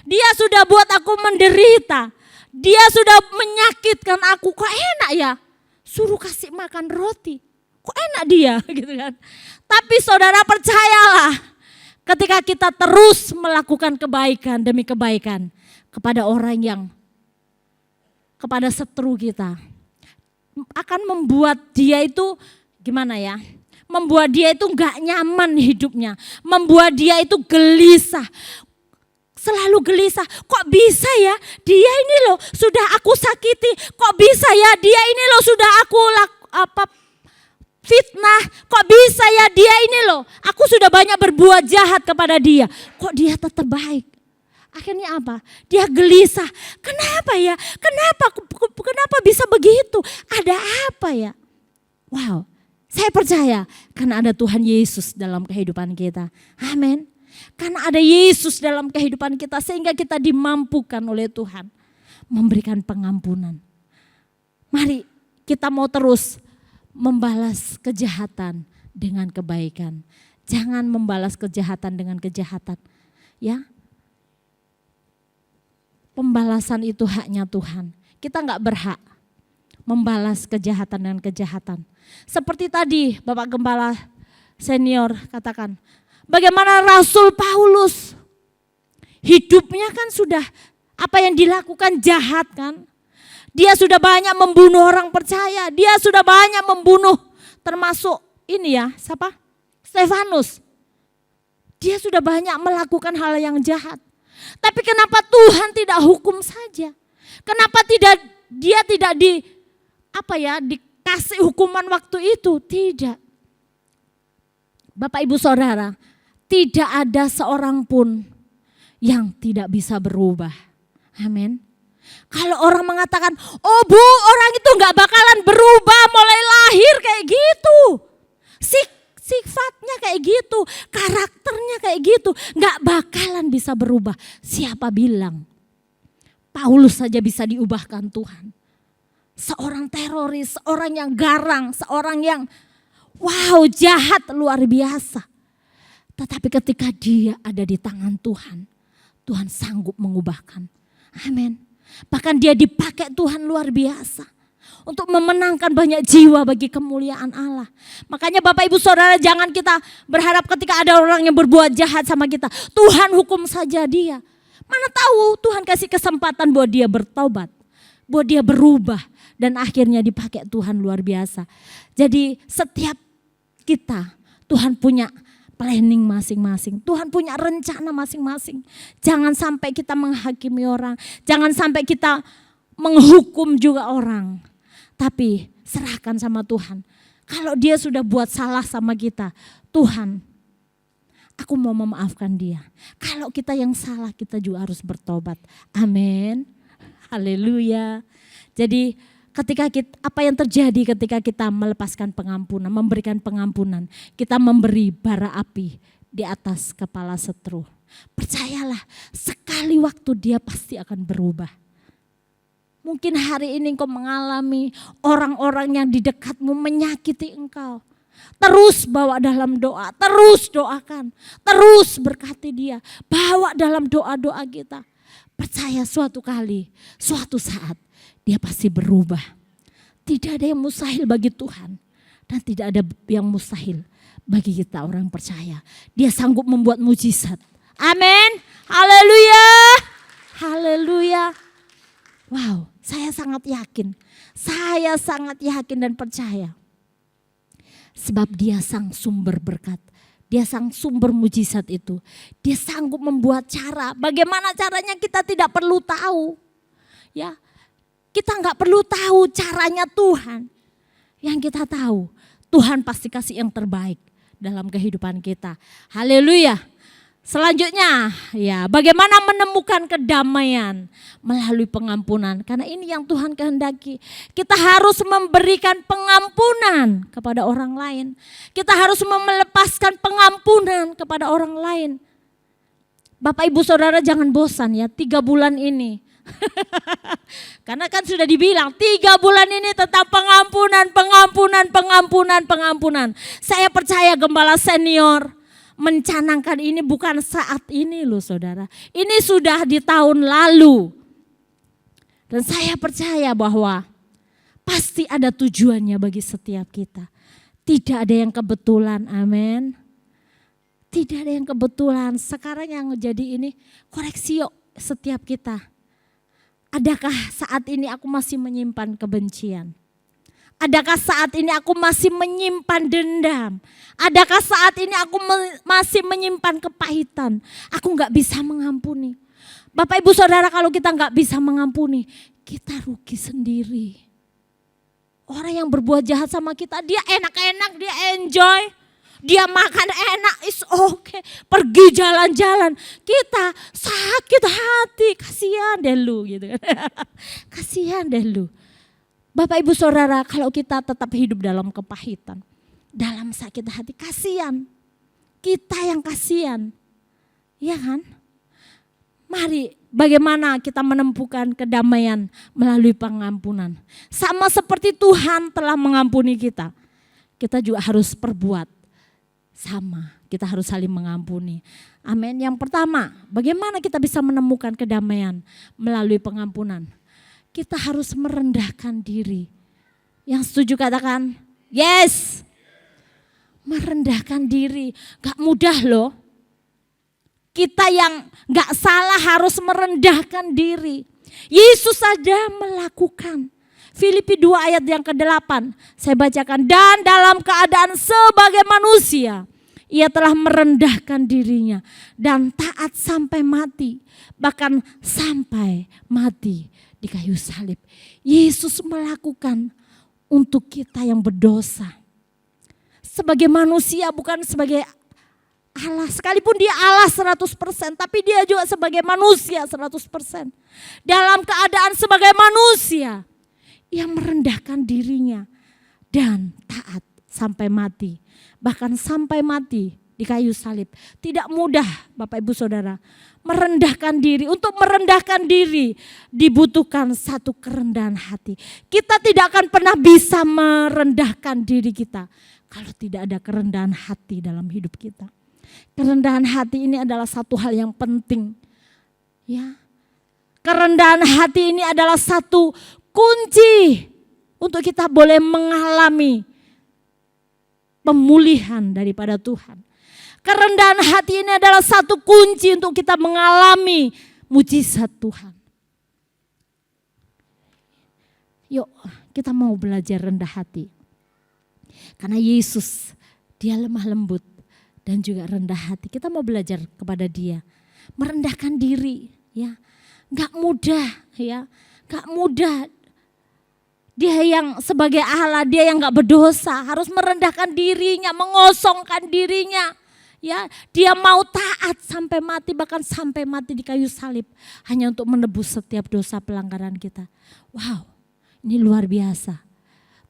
Dia sudah buat aku menderita. Dia sudah menyakitkan aku. Kok enak ya? Suruh kasih makan roti. Kok enak dia? Gitu kan. Tapi saudara percayalah. Ketika kita terus melakukan kebaikan demi kebaikan kepada orang yang kepada seteru kita, akan membuat dia itu gimana ya? Membuat dia itu gak nyaman hidupnya, membuat dia itu gelisah, selalu gelisah. Kok bisa ya dia ini loh sudah aku sakiti, kok bisa ya dia ini loh sudah aku fitnah, kok bisa ya dia ini loh aku sudah banyak berbuat jahat kepada dia, kok dia tetap baik. Akhirnya apa? Dia gelisah. Kenapa ya? Kenapa bisa begitu? Ada apa ya? Wow, saya percaya karena ada Tuhan Yesus dalam kehidupan kita. Amin. Karena ada Yesus dalam kehidupan kita sehingga kita dimampukan oleh Tuhan memberikan pengampunan. Mari kita mau terus membalas kejahatan dengan kebaikan. Jangan membalas kejahatan dengan kejahatan. Ya. Pembalasan itu haknya Tuhan. Kita enggak berhak membalas kejahatan dengan kejahatan. Seperti tadi Bapak Gembala Senior katakan, bagaimana Rasul Paulus hidupnya kan sudah apa yang dilakukan jahat kan. Dia sudah banyak membunuh orang percaya, dia sudah banyak membunuh termasuk ini ya, siapa? Stefanus. Dia sudah banyak melakukan hal yang jahat. Tapi kenapa Tuhan tidak hukum saja? Kenapa dia tidak dikasih hukuman waktu itu? Tidak. Bapak Ibu Saudara, tidak ada seorang pun yang tidak bisa berubah. Amin. Kalau orang mengatakan, oh Bu, orang itu gak bakalan berubah mulai lahir kayak gitu. Sifatnya kayak gitu, karakternya kayak gitu, gak bakalan bisa berubah. Siapa bilang Paulus saja bisa diubahkan Tuhan? Seorang teroris, seorang yang garang, seorang yang jahat luar biasa. Tetapi ketika dia ada di tangan Tuhan, Tuhan sanggup mengubahkan. Amin. Bahkan dia dipakai Tuhan luar biasa untuk memenangkan banyak jiwa bagi kemuliaan Allah. Makanya Bapak Ibu Saudara, jangan kita berharap ketika ada orang yang berbuat jahat sama kita, Tuhan hukum saja dia. Mana tahu Tuhan kasih kesempatan buat dia bertobat, buat dia berubah, dan akhirnya dipakai Tuhan luar biasa. Jadi setiap kita, Tuhan punya planning masing-masing. Tuhan punya rencana masing-masing. Jangan sampai kita menghakimi orang, jangan sampai kita menghukum juga orang. Tapi serahkan sama Tuhan. Kalau dia sudah buat salah sama kita, Tuhan, aku mau memaafkan dia. Kalau kita yang salah, kita juga harus bertobat. Amin. Haleluya. Jadi apa yang terjadi ketika kita melepaskan pengampunan, memberikan pengampunan, kita memberi bara api di atas kepala setru. Percayalah, sekali waktu dia pasti akan berubah. Mungkin hari ini engkau mengalami orang-orang yang di dekatmu menyakiti engkau. Terus bawa dalam doa, terus doakan, terus berkati dia. Bawa dalam doa-doa kita. Percaya suatu kali, suatu saat dia pasti berubah. Tidak ada yang mustahil bagi Tuhan. Dan tidak ada yang mustahil bagi kita orang percaya. Dia sanggup membuat mujizat. Amin. Haleluya. Haleluya. Wow, saya sangat yakin. Saya sangat yakin dan percaya. Sebab dia sang sumber berkat. Dia sang sumber mujizat itu. Dia sanggup membuat cara. Bagaimana caranya kita tidak perlu tahu. Ya, kita nggak perlu tahu caranya Tuhan. Yang kita tahu, Tuhan pasti kasih yang terbaik dalam kehidupan kita. Haleluya. Selanjutnya, ya, bagaimana menemukan kedamaian melalui pengampunan. Karena ini yang Tuhan kehendaki. Kita harus memberikan pengampunan kepada orang lain. Kita harus melepaskan pengampunan kepada orang lain. Bapak Ibu Saudara jangan bosan ya 3 bulan ini. Karena kan sudah dibilang 3 bulan ini tentang pengampunan. Saya percaya gembala senior mencanangkan ini bukan saat ini loh saudara. Ini sudah di tahun lalu. Dan saya percaya bahwa pasti ada tujuannya bagi setiap kita. Tidak ada yang kebetulan, amin. Tidak ada yang kebetulan. Sekarang yang jadi ini koreksi yuk setiap kita. Adakah saat ini aku masih menyimpan kebencian? Adakah saat ini aku masih menyimpan dendam? Adakah saat ini aku masih menyimpan kepahitan? Aku gak bisa mengampuni. Bapak Ibu Saudara, kalau kita gak bisa mengampuni, kita rugi sendiri. Orang yang berbuat jahat sama kita, dia enak-enak, dia enjoy. Dia makan enak, is okay. Pergi jalan-jalan, kita sakit hati, kasihan deh lu gitu kan. Kasihan deh lu. Bapak Ibu Saudara, kalau kita tetap hidup dalam kepahitan, dalam sakit hati, kasihan. Kita yang kasihan. Iya kan? Mari bagaimana kita menemukan kedamaian melalui pengampunan. Sama seperti Tuhan telah mengampuni kita. Kita juga harus perbuat sama. Kita harus saling mengampuni. Amin. Yang pertama, bagaimana kita bisa menemukan kedamaian melalui pengampunan? Kita harus merendahkan diri. Yang setuju katakan, yes. Merendahkan diri, gak mudah loh. Kita yang gak salah harus merendahkan diri. Yesus saja melakukan. Filipi 2 ayat yang ke-8, saya bacakan. Dan dalam keadaan sebagai manusia, ia telah merendahkan dirinya dan taat sampai mati. Bahkan sampai mati di kayu salib. Yesus melakukan untuk kita yang berdosa. Sebagai manusia bukan sebagai Allah. Sekalipun dia Allah 100%, tapi dia juga sebagai manusia 100%. Dalam keadaan sebagai manusia, ia merendahkan dirinya dan taat sampai mati. Bahkan sampai mati di kayu salib. Tidak mudah Bapak Ibu Saudara. Merendahkan diri. Untuk merendahkan diri dibutuhkan satu kerendahan hati. Kita tidak akan pernah bisa merendahkan diri kita kalau tidak ada kerendahan hati dalam hidup kita. Kerendahan hati ini adalah satu hal yang penting. Ya. Kerendahan hati ini adalah satu kunci untuk kita boleh mengalami pemulihan daripada Tuhan. Kerendahan hati ini adalah satu kunci untuk kita mengalami mujizat Tuhan. Yuk, kita mau belajar rendah hati. Karena Yesus, dia lemah lembut dan juga rendah hati. Kita mau belajar kepada dia. Merendahkan diri, ya. Gak mudah, ya. Gak mudah. Dia yang sebagai Allah, dia yang gak berdosa, harus merendahkan dirinya, mengosongkan dirinya. Ya, dia mau taat sampai mati, bahkan sampai mati di kayu salib hanya untuk menebus setiap dosa pelanggaran kita. Wow, ini luar biasa.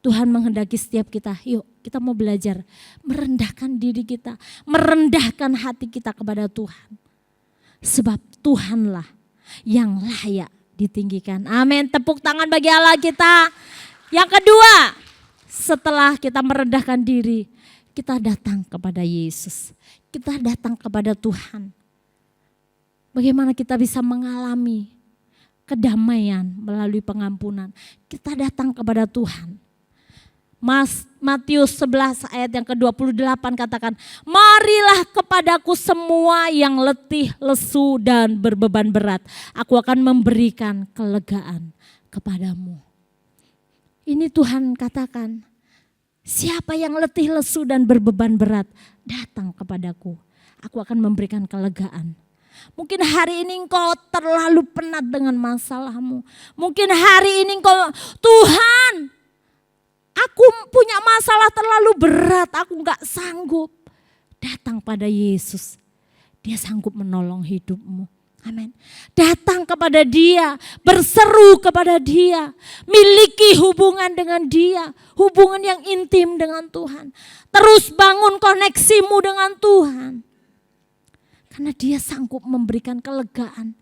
Tuhan menghendaki setiap kita, yuk kita mau belajar merendahkan diri kita, merendahkan hati kita kepada Tuhan. Sebab Tuhanlah yang layak ditinggikan. Amin, tepuk tangan bagi Allah kita. Yang kedua, setelah kita merendahkan diri, kita datang kepada Yesus. Kita datang kepada Tuhan. Bagaimana kita bisa mengalami kedamaian melalui pengampunan? Kita datang kepada Tuhan. Matius 11 ayat yang ke-28 katakan, marilah kepadaku semua yang letih, lesu dan berbeban berat. Aku akan memberikan kelegaan kepadamu. Ini Tuhan katakan, siapa yang letih, lesu dan berbeban berat, datang kepadaku. Aku akan memberikan kelegaan. Mungkin hari ini engkau terlalu penat dengan masalahmu. Mungkin hari ini engkau, Tuhan, aku punya masalah terlalu berat, aku gak sanggup. Datang pada Yesus, dia sanggup menolong hidupmu. Amin. Datang kepada dia, berseru kepada dia, miliki hubungan dengan dia, hubungan yang intim dengan Tuhan. Terus bangun koneksimu dengan Tuhan. Karena dia sanggup memberikan kelegaan.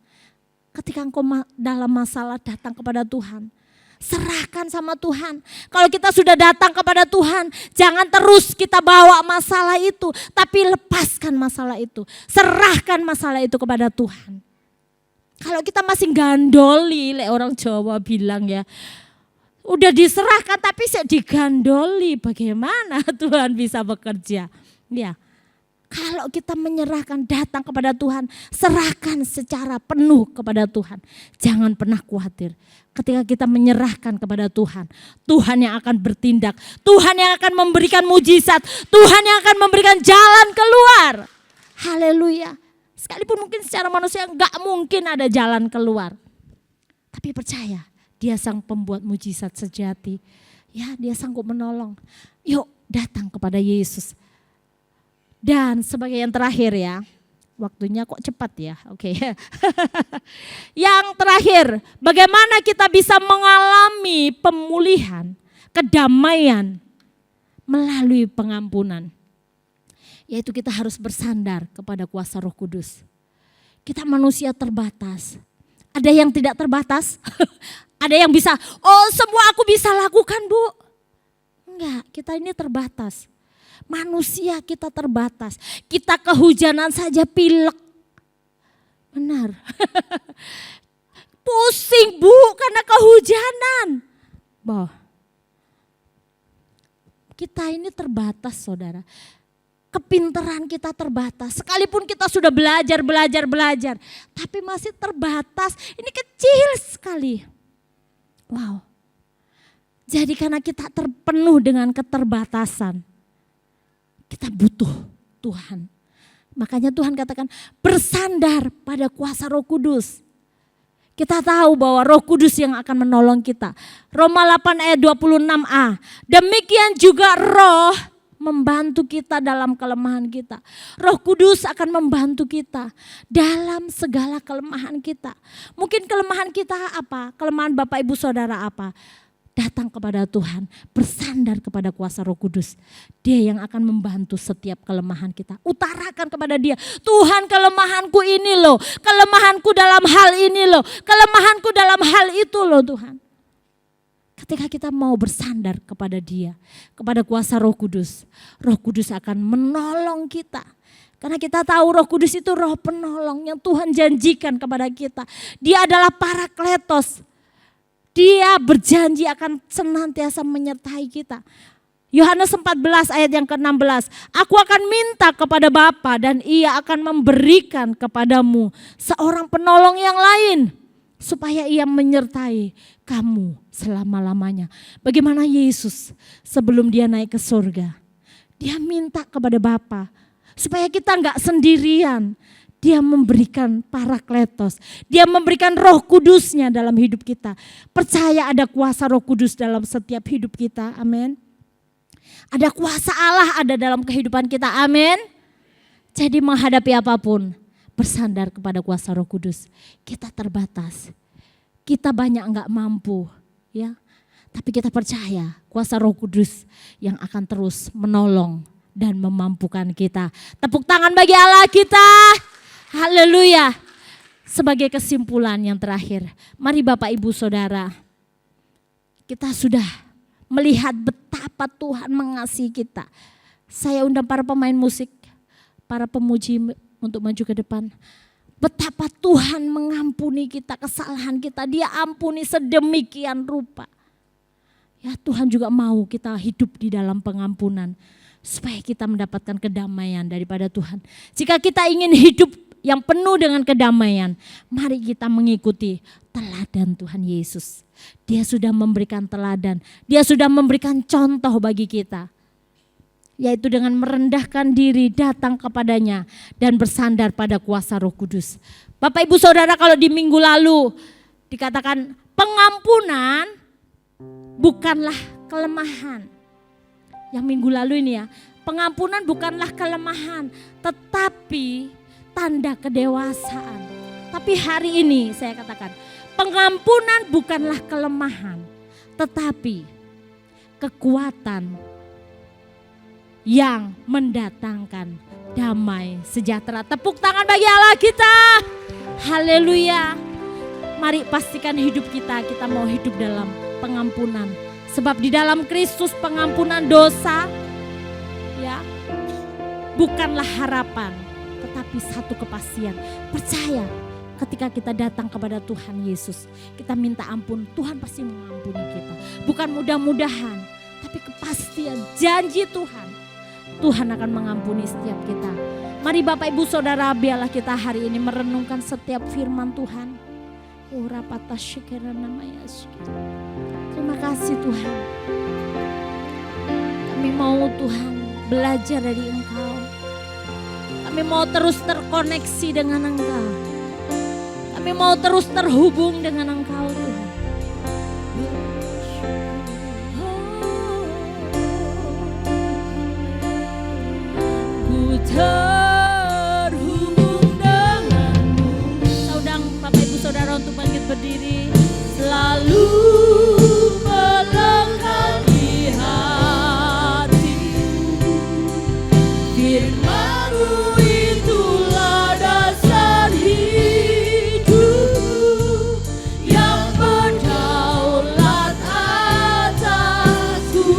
Ketika engkau dalam masalah, datang kepada Tuhan. Serahkan sama Tuhan. Kalau kita sudah datang kepada Tuhan, jangan terus kita bawa masalah itu, tapi lepaskan masalah itu. Serahkan masalah itu kepada Tuhan. Kalau kita masih gandoli, orang Jawa bilang ya, udah diserahkan tapi saya digandoli, bagaimana Tuhan bisa bekerja? Ya, kalau kita menyerahkan, datang kepada Tuhan, serahkan secara penuh kepada Tuhan. Jangan pernah khawatir. Ketika kita menyerahkan kepada Tuhan, Tuhan yang akan bertindak, Tuhan yang akan memberikan mujizat, Tuhan yang akan memberikan jalan keluar. Haleluya. Sekalipun mungkin secara manusia gak mungkin ada jalan keluar. Tapi percaya, dia sang pembuat mujizat sejati. Ya, dia sanggup menolong. Yuk datang kepada Yesus. Dan sebagai yang terakhir ya, waktunya kok cepat ya, oke. Yang terakhir, bagaimana kita bisa mengalami pemulihan, kedamaian melalui pengampunan. Yaitu kita harus bersandar kepada kuasa Roh Kudus. Kita manusia terbatas. Ada yang tidak terbatas, ada yang bisa, oh semua aku bisa lakukan Bu. Enggak, kita ini terbatas. Manusia kita terbatas. Kita kehujanan saja pilek. Benar. Pusing Bu karena kehujanan. Boh. Kita ini terbatas saudara. Kepintaran kita terbatas. Sekalipun kita sudah belajar. Tapi masih terbatas. Ini kecil sekali. Wow. Jadi karena kita terpenuh dengan keterbatasan. Kita butuh Tuhan. Makanya Tuhan katakan bersandar pada kuasa Roh Kudus. Kita tahu bahwa Roh Kudus yang akan menolong kita. Roma 8 ayat 26a. Demikian juga Roh membantu kita dalam kelemahan kita. Roh Kudus akan membantu kita dalam segala kelemahan kita. Mungkin kelemahan kita apa? Kelemahan Bapak Ibu Saudara apa? datang kepada Tuhan, bersandar kepada kuasa Roh Kudus. Dia yang akan membantu setiap kelemahan kita. Utarakan kepada dia, Tuhan kelemahanku ini loh, kelemahanku dalam hal ini loh, kelemahanku dalam hal itu loh Tuhan. Ketika kita mau bersandar kepada dia, kepada kuasa Roh Kudus akan menolong kita. Karena kita tahu Roh Kudus itu roh penolong yang Tuhan janjikan kepada kita. Dia adalah Parakletos. Dia berjanji akan senantiasa menyertai kita. Yohanes 14 ayat yang ke-16. Aku akan minta kepada Bapa dan ia akan memberikan kepadamu seorang penolong yang lain. Supaya ia menyertai kamu selama-lamanya. Bagaimana Yesus sebelum dia naik ke surga. Dia minta kepada Bapa supaya kita enggak sendirian. Dia memberikan Parakletos. Dia memberikan Roh Kudusnya dalam hidup kita. Percaya ada kuasa Roh Kudus dalam setiap hidup kita. Amin. Ada kuasa Allah ada dalam kehidupan kita. Amin. Jadi menghadapi apapun, bersandar kepada kuasa Roh Kudus. Kita terbatas. Kita banyak enggak mampu, ya. Tapi kita percaya kuasa Roh Kudus yang akan terus menolong dan memampukan kita. Tepuk tangan bagi Allah kita. Haleluya. Sebagai kesimpulan yang terakhir, mari Bapak Ibu Saudara, kita sudah melihat betapa Tuhan mengasihi kita. Saya undang para pemain musik, para pemuji untuk maju ke depan. Betapa Tuhan mengampuni kita, kesalahan kita, Dia ampuni sedemikian rupa. Ya, Tuhan juga mau kita hidup di dalam pengampunan supaya kita mendapatkan kedamaian daripada Tuhan. Jika kita ingin hidup yang penuh dengan kedamaian, mari kita mengikuti teladan Tuhan Yesus. Dia sudah memberikan teladan, Dia sudah memberikan contoh bagi kita. Yaitu dengan merendahkan diri, datang kepadanya dan bersandar pada kuasa Roh Kudus. Bapak Ibu Saudara, kalau di minggu lalu dikatakan pengampunan bukanlah kelemahan. Yang minggu lalu ini ya, pengampunan bukanlah kelemahan, tetapi tanda kedewasaan. Tapi hari ini saya katakan, pengampunan bukanlah kelemahan, tetapi kekuatan yang mendatangkan damai sejahtera. Tepuk tangan bagi Allah kita. Haleluya. Mari pastikan hidup kita mau hidup dalam pengampunan. Sebab di dalam Kristus pengampunan dosa ya bukanlah harapan, tetapi satu kepastian. Percaya ketika kita datang kepada Tuhan Yesus, kita minta ampun, Tuhan pasti mengampuni kita. Bukan mudah-mudahan, tapi kepastian janji Tuhan. Tuhan akan mengampuni setiap kita. Mari Bapak Ibu Saudara, biarlah kita hari ini merenungkan setiap firman Tuhan. Terima kasih Tuhan. Kami mau Tuhan belajar dari Engkau. Kami mau terus terkoneksi dengan Engkau. Kami mau terus terhubung dengan Engkau Tuhan. Ku terhubung denganmu. Saya undang Bapak Ibu Saudara untuk bangkit berdiri. Selalu melekat di hatiku. Firman-Mu itulah dasar hidup yang berdaulat atasku.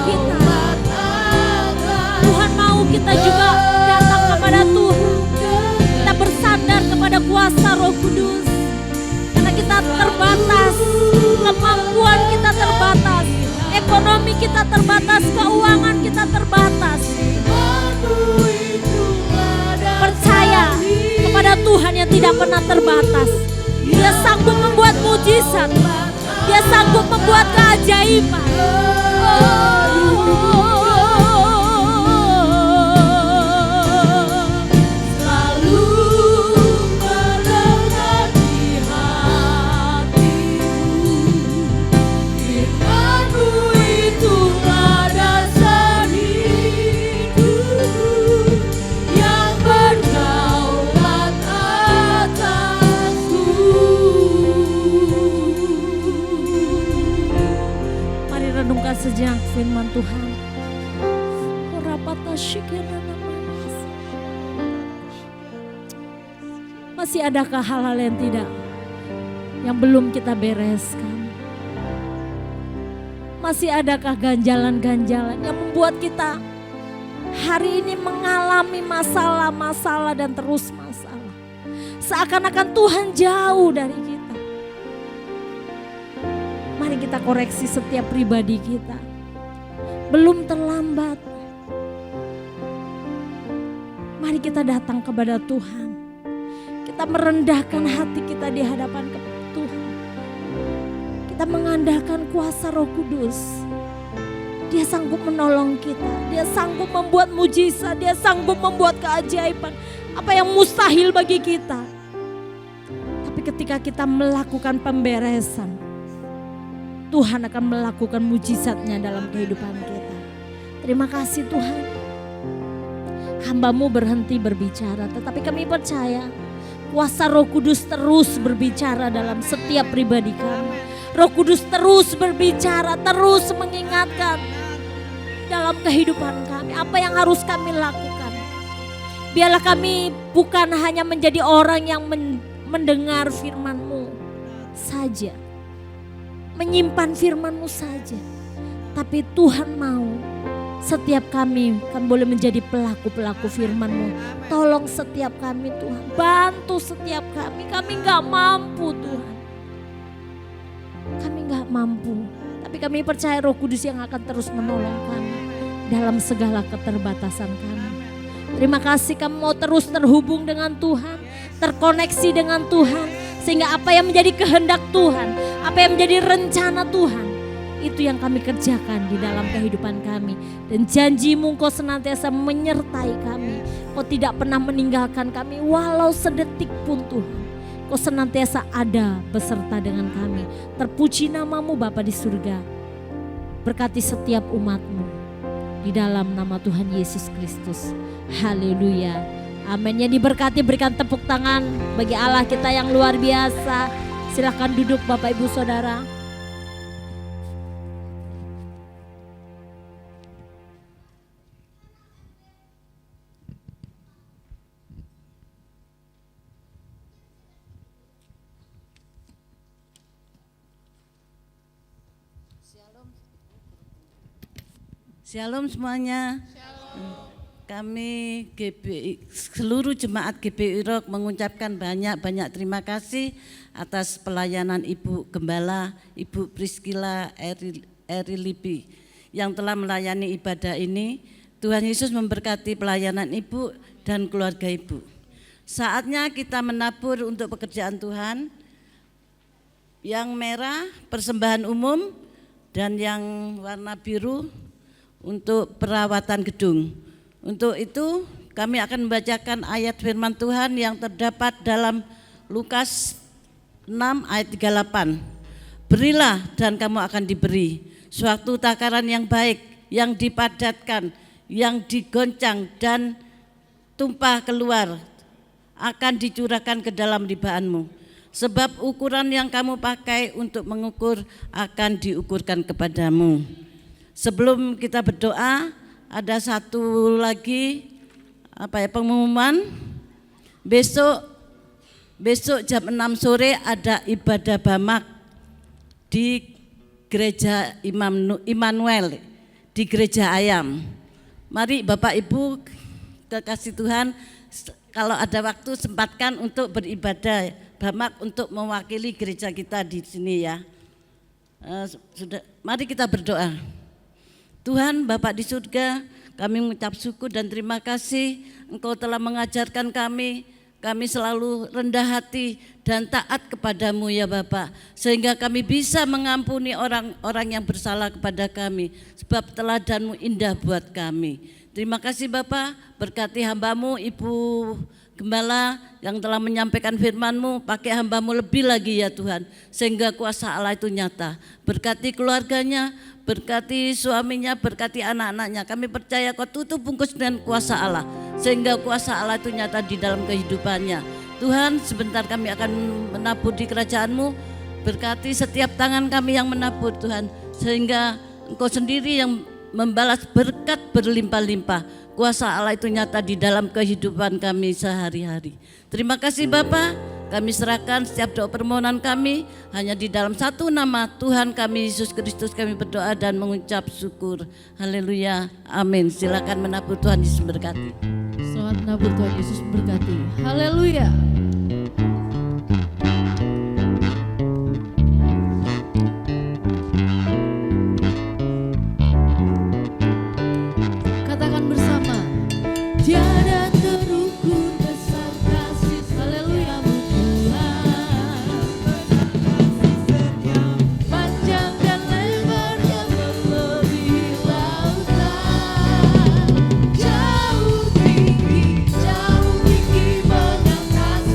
kita. Tuhan mau kita juga datang kepada Tuhan. Kita bersandar kepada kuasa Roh Kudus. Karena kita terbatas, kemampuan kita terbatas, ekonomi kita terbatas, keuangan kita terbatas. Percaya kepada Tuhan yang tidak pernah terbatas. Dia sanggup membuat mujizat. Dia sanggup membuat keajaiban. Selalu mendengar di hatiku, firman-Mu itulah dasar hidupku yang berdaulat atasku. Mari renungkan sejenak firman Tuhan. Masih adakah hal-hal yang belum kita bereskan? Masih adakah ganjalan-ganjalan yang membuat kita hari ini mengalami masalah-masalah dan terus masalah? Seakan-akan Tuhan jauh dari kita. Mari kita koreksi setiap pribadi kita. Belum terlambat. Mari kita datang kepada Tuhan. Kita merendahkan hati kita di hadapan Tuhan. Kita mengandalkan kuasa Roh Kudus. Dia sanggup menolong kita. Dia sanggup membuat mujizat. Dia sanggup membuat keajaiban. Apa yang mustahil bagi kita. Tapi ketika kita melakukan pemberesan, Tuhan akan melakukan mujizatnya dalam kehidupan kita. Terima kasih Tuhan. Hamba-Mu berhenti berbicara, tetapi kami percaya kuasa Roh Kudus terus berbicara dalam setiap pribadi kami. Roh Kudus terus berbicara, terus mengingatkan dalam kehidupan kami apa yang harus kami lakukan. Biarlah kami bukan hanya menjadi orang yang mendengar firman-Mu saja, menyimpan firman-Mu saja, tapi Tuhan mau setiap kami kan boleh menjadi pelaku-pelaku firman-Mu. Tolong setiap kami Tuhan, bantu setiap kami. Kami gak mampu Tuhan. Kami gak mampu. Tapi kami percaya Roh Kudus yang akan terus menolong kami dalam segala keterbatasan kami. Terima kasih kami mau terus terhubung dengan Tuhan, terkoneksi dengan Tuhan. Sehingga apa yang menjadi kehendak Tuhan, apa yang menjadi rencana Tuhan, itu yang kami kerjakan di dalam kehidupan kami. Dan janji-Mu Engkau senantiasa menyertai kami. Kau tidak pernah meninggalkan kami walau sedetik pun Tuhan. Kau senantiasa ada beserta dengan kami. Terpuji nama-Mu Bapa di surga. Berkati setiap umat-Mu. Di dalam nama Tuhan Yesus Kristus. Haleluya. Amin. Yang diberkati berikan tepuk tangan bagi Allah kita yang luar biasa. Silakan duduk Bapak Ibu Saudara.
Shalom semuanya. Shalom. Kami GBI, seluruh jemaat GBI Rock mengucapkan banyak-banyak terima kasih atas pelayanan Ibu Gembala, Ibu Priscilla Erilibi yang telah melayani ibadah ini. Tuhan Yesus memberkati pelayanan Ibu dan keluarga Ibu. Saatnya kita menabur untuk pekerjaan Tuhan. Yang merah persembahan umum dan yang warna biru untuk perawatan gedung. Untuk itu kami akan membacakan ayat firman Tuhan yang terdapat dalam Lukas 6 ayat 38. Berilah dan kamu akan diberi, suatu takaran yang baik, yang dipadatkan, yang digoncang dan tumpah keluar akan dicurahkan ke dalam libaanmu. Sebab ukuran yang kamu pakai untuk mengukur akan diukurkan kepadamu. Sebelum kita berdoa, ada satu lagi pengumuman. Besok jam 6 sore ada ibadah Bamak di Gereja Immanuel di Gereja Ayam. Mari Bapak Ibu kekasih Tuhan, kalau ada waktu sempatkan untuk beribadah, Bamak untuk mewakili gereja kita di sini ya. Mari kita berdoa. Tuhan Bapak di surga, kami mengucap syukur dan terima kasih Engkau telah mengajarkan kami selalu rendah hati dan taat kepadamu ya Bapak, sehingga kami bisa mengampuni orang-orang yang bersalah kepada kami, sebab teladanmu indah buat kami. Terima kasih Bapak, berkati hambamu Ibu Gembala yang telah menyampaikan firman-Mu, pakai hamba-Mu lebih lagi ya Tuhan, sehingga kuasa Allah itu nyata. Berkati keluarganya, berkati suaminya, berkati anak-anaknya. Kami percaya Kau tutup bungkus dengan kuasa Allah, sehingga kuasa Allah itu nyata di dalam kehidupannya. Tuhan, sebentar kami akan menabur di kerajaan-Mu. Berkati setiap tangan kami yang menabur Tuhan, sehingga Engkau sendiri yang membalas berkat berlimpah-limpah. Kuasa Allah itu nyata di dalam kehidupan kami sehari-hari. Terima kasih Bapa, kami serahkan setiap doa permohonan kami hanya di dalam satu nama Tuhan kami Yesus Kristus kami berdoa dan mengucap syukur. Haleluya, amin. Silakan menabur, Tuhan Yesus berkati.
Selamat menabur, Tuhan Yesus berkati. Haleluya. Katakan bersama, tiada terukur besar kasih, haleluya-Mu Tuhan. Panjang dan lebarnya melebihi lautan. Jauh tinggi mengatasi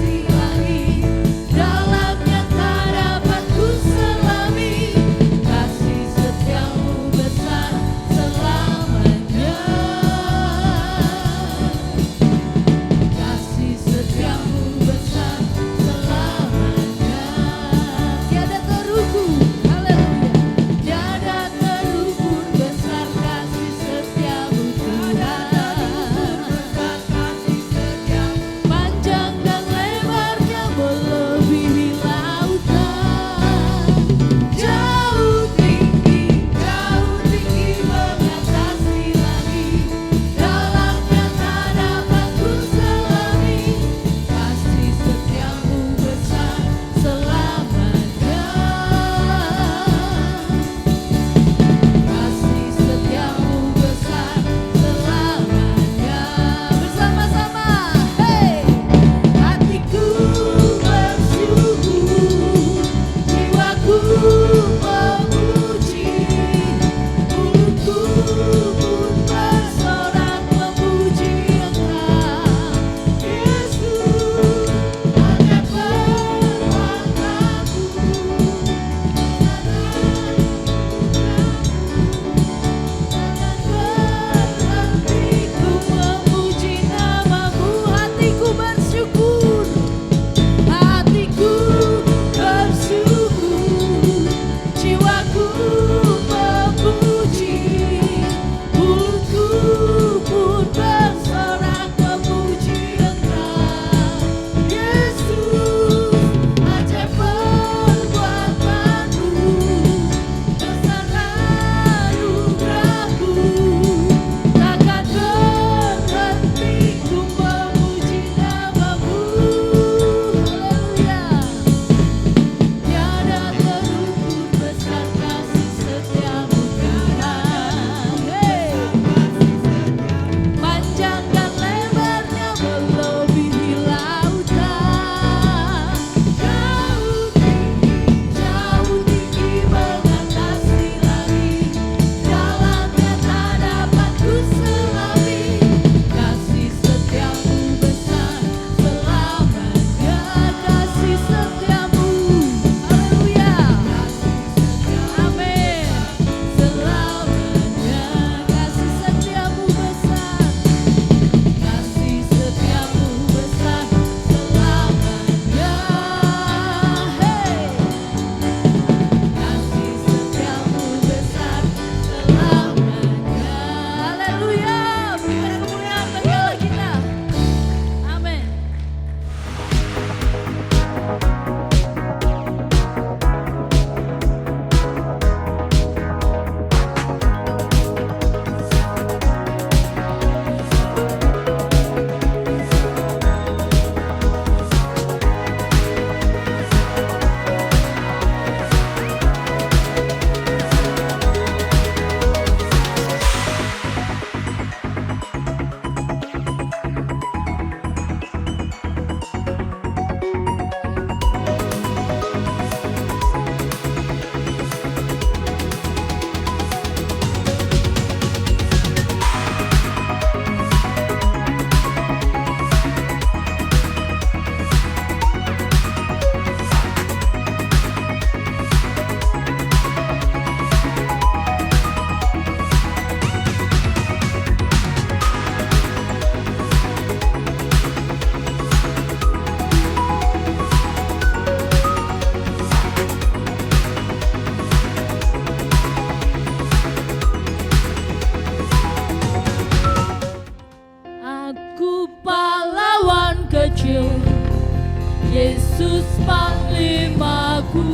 Yesus Panglimaku,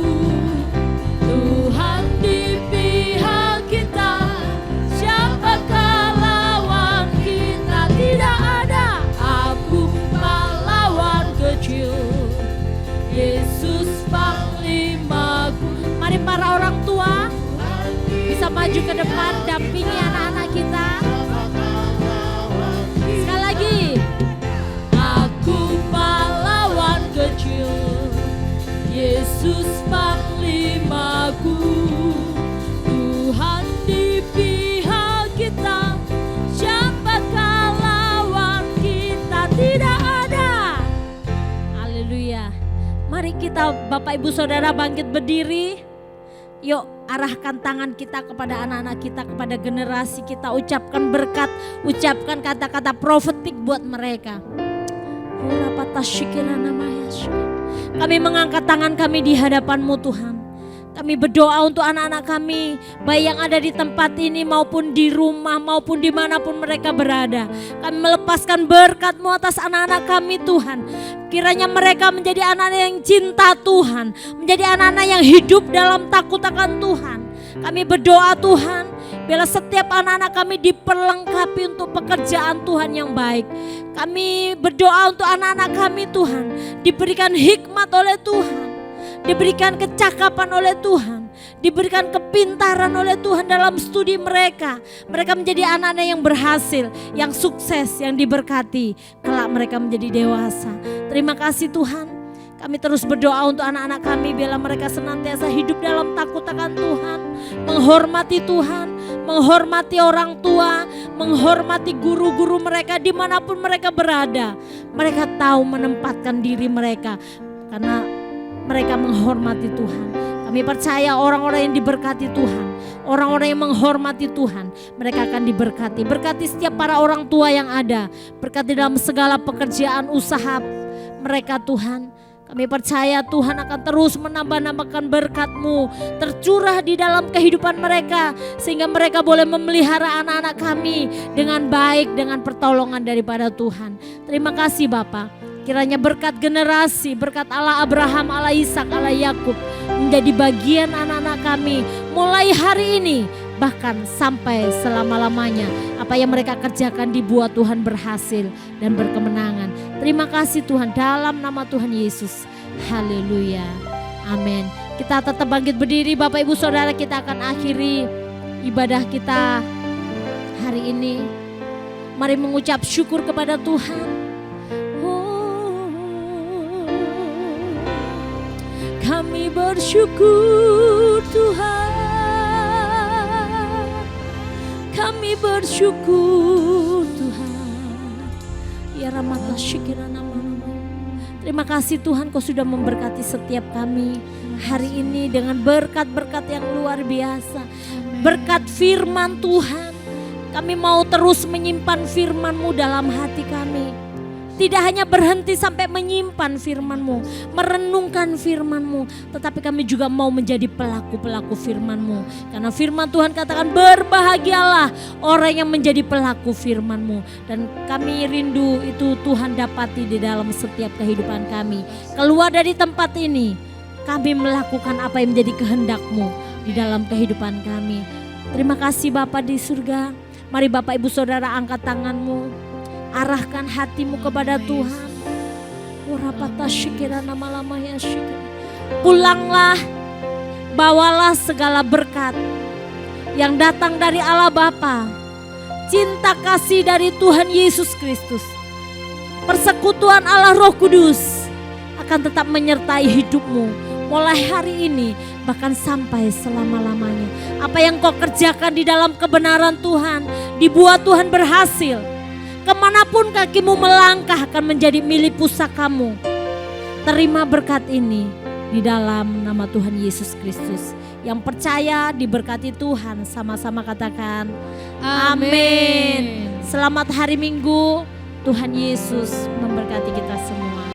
Tuhan di pihak kita, siapakah lawan kita? Tidak ada, aku pahlawan kecil, Yesus Panglimaku. Mari para orang tua bisa maju ke depan, dampingi anak-anak kita. Sekali lagi, aku pahlawan kecil, Yesus Panglimaku, Tuhan di pihak kita, siapakah lawan kita? Tidak ada. Haleluya. Mari kita Bapak Ibu Saudara bangkit berdiri. Yuk arahkan tangan kita kepada anak-anak kita, kepada generasi kita. Ucapkan berkat, ucapkan kata-kata profetik buat mereka. Kami mengangkat tangan kami di hadapan-Mu Tuhan. Kami berdoa untuk anak-anak kami, baik yang ada di tempat ini maupun di rumah maupun dimanapun mereka berada. Kami melepaskan berkat-Mu atas anak-anak kami Tuhan. Kiranya mereka menjadi anak-anak yang cinta Tuhan, menjadi anak-anak yang hidup dalam takut akan Tuhan. Kami berdoa Tuhan, biarlah setiap anak-anak kami diperlengkapi untuk pekerjaan Tuhan yang baik. Kami berdoa untuk anak-anak kami Tuhan, diberikan hikmat oleh Tuhan, diberikan kecakapan oleh Tuhan, diberikan kepintaran oleh Tuhan dalam studi mereka. Mereka menjadi anak-anak yang berhasil, yang sukses, yang diberkati. Kelak mereka menjadi dewasa. Terima kasih Tuhan. Kami terus berdoa untuk anak-anak kami, biarlah mereka senantiasa hidup dalam takut akan Tuhan, menghormati Tuhan, menghormati orang tua, menghormati guru-guru mereka dimanapun mereka berada. Mereka tahu menempatkan diri mereka karena mereka menghormati Tuhan. Kami percaya orang-orang yang diberkati Tuhan, orang-orang yang menghormati Tuhan, mereka akan diberkati. Berkati setiap para orang tua yang ada, berkati dalam segala pekerjaan usaha mereka Tuhan. Kami percaya Tuhan akan terus menambah-nambahkan berkat-Mu tercurah di dalam kehidupan mereka, sehingga mereka boleh memelihara anak-anak kami dengan baik, dengan pertolongan daripada Tuhan. Terima kasih Bapa. Kiranya berkat generasi, berkat Allah Abraham, Allah Ishak, Allah Yakub menjadi bagian anak-anak kami mulai hari ini bahkan sampai selama-lamanya. Apa yang mereka kerjakan dibuat Tuhan berhasil dan berkemenangan. Terima kasih Tuhan, dalam nama Tuhan Yesus. Haleluya. Amin. Kita tetap bangkit berdiri Bapak Ibu Saudara, kita akan akhiri ibadah kita hari ini. Mari mengucap syukur kepada Tuhan. Kami bersyukur Tuhan, kami bersyukur Tuhan. Ya Ramata Syikirana. Terima kasih Tuhan, Kau sudah memberkati setiap kami hari ini dengan berkat-berkat yang luar biasa. Berkat firman Tuhan, kami mau terus menyimpan firman-Mu dalam hati kami. Tidak hanya berhenti sampai menyimpan firman-Mu, merenungkan firman-Mu, tetapi kami juga mau menjadi pelaku-pelaku firman-Mu. Karena firman Tuhan katakan berbahagialah orang yang menjadi pelaku firman-Mu. Dan kami rindu itu Tuhan dapati di dalam setiap kehidupan kami. Keluar dari tempat ini, kami melakukan apa yang menjadi kehendak-Mu di dalam kehidupan kami. Terima kasih Bapa di surga. Mari Bapak Ibu Saudara angkat tangan-Mu. Arahkan hatimu kepada Tuhan. Pulanglah, bawalah segala berkat yang datang dari Allah Bapa, cinta kasih dari Tuhan Yesus Kristus, persekutuan Allah Roh Kudus akan tetap menyertai hidupmu mulai hari ini bahkan sampai selama-lamanya. Apa yang kau kerjakan di dalam kebenaran Tuhan dibuat Tuhan berhasil. Kemanapun kakimu melangkah akan menjadi milik pusakamu. Terima berkat ini di dalam nama Tuhan Yesus Kristus. Yang percaya diberkati Tuhan, sama-sama katakan amin. Selamat hari Minggu, Tuhan Yesus memberkati kita semua.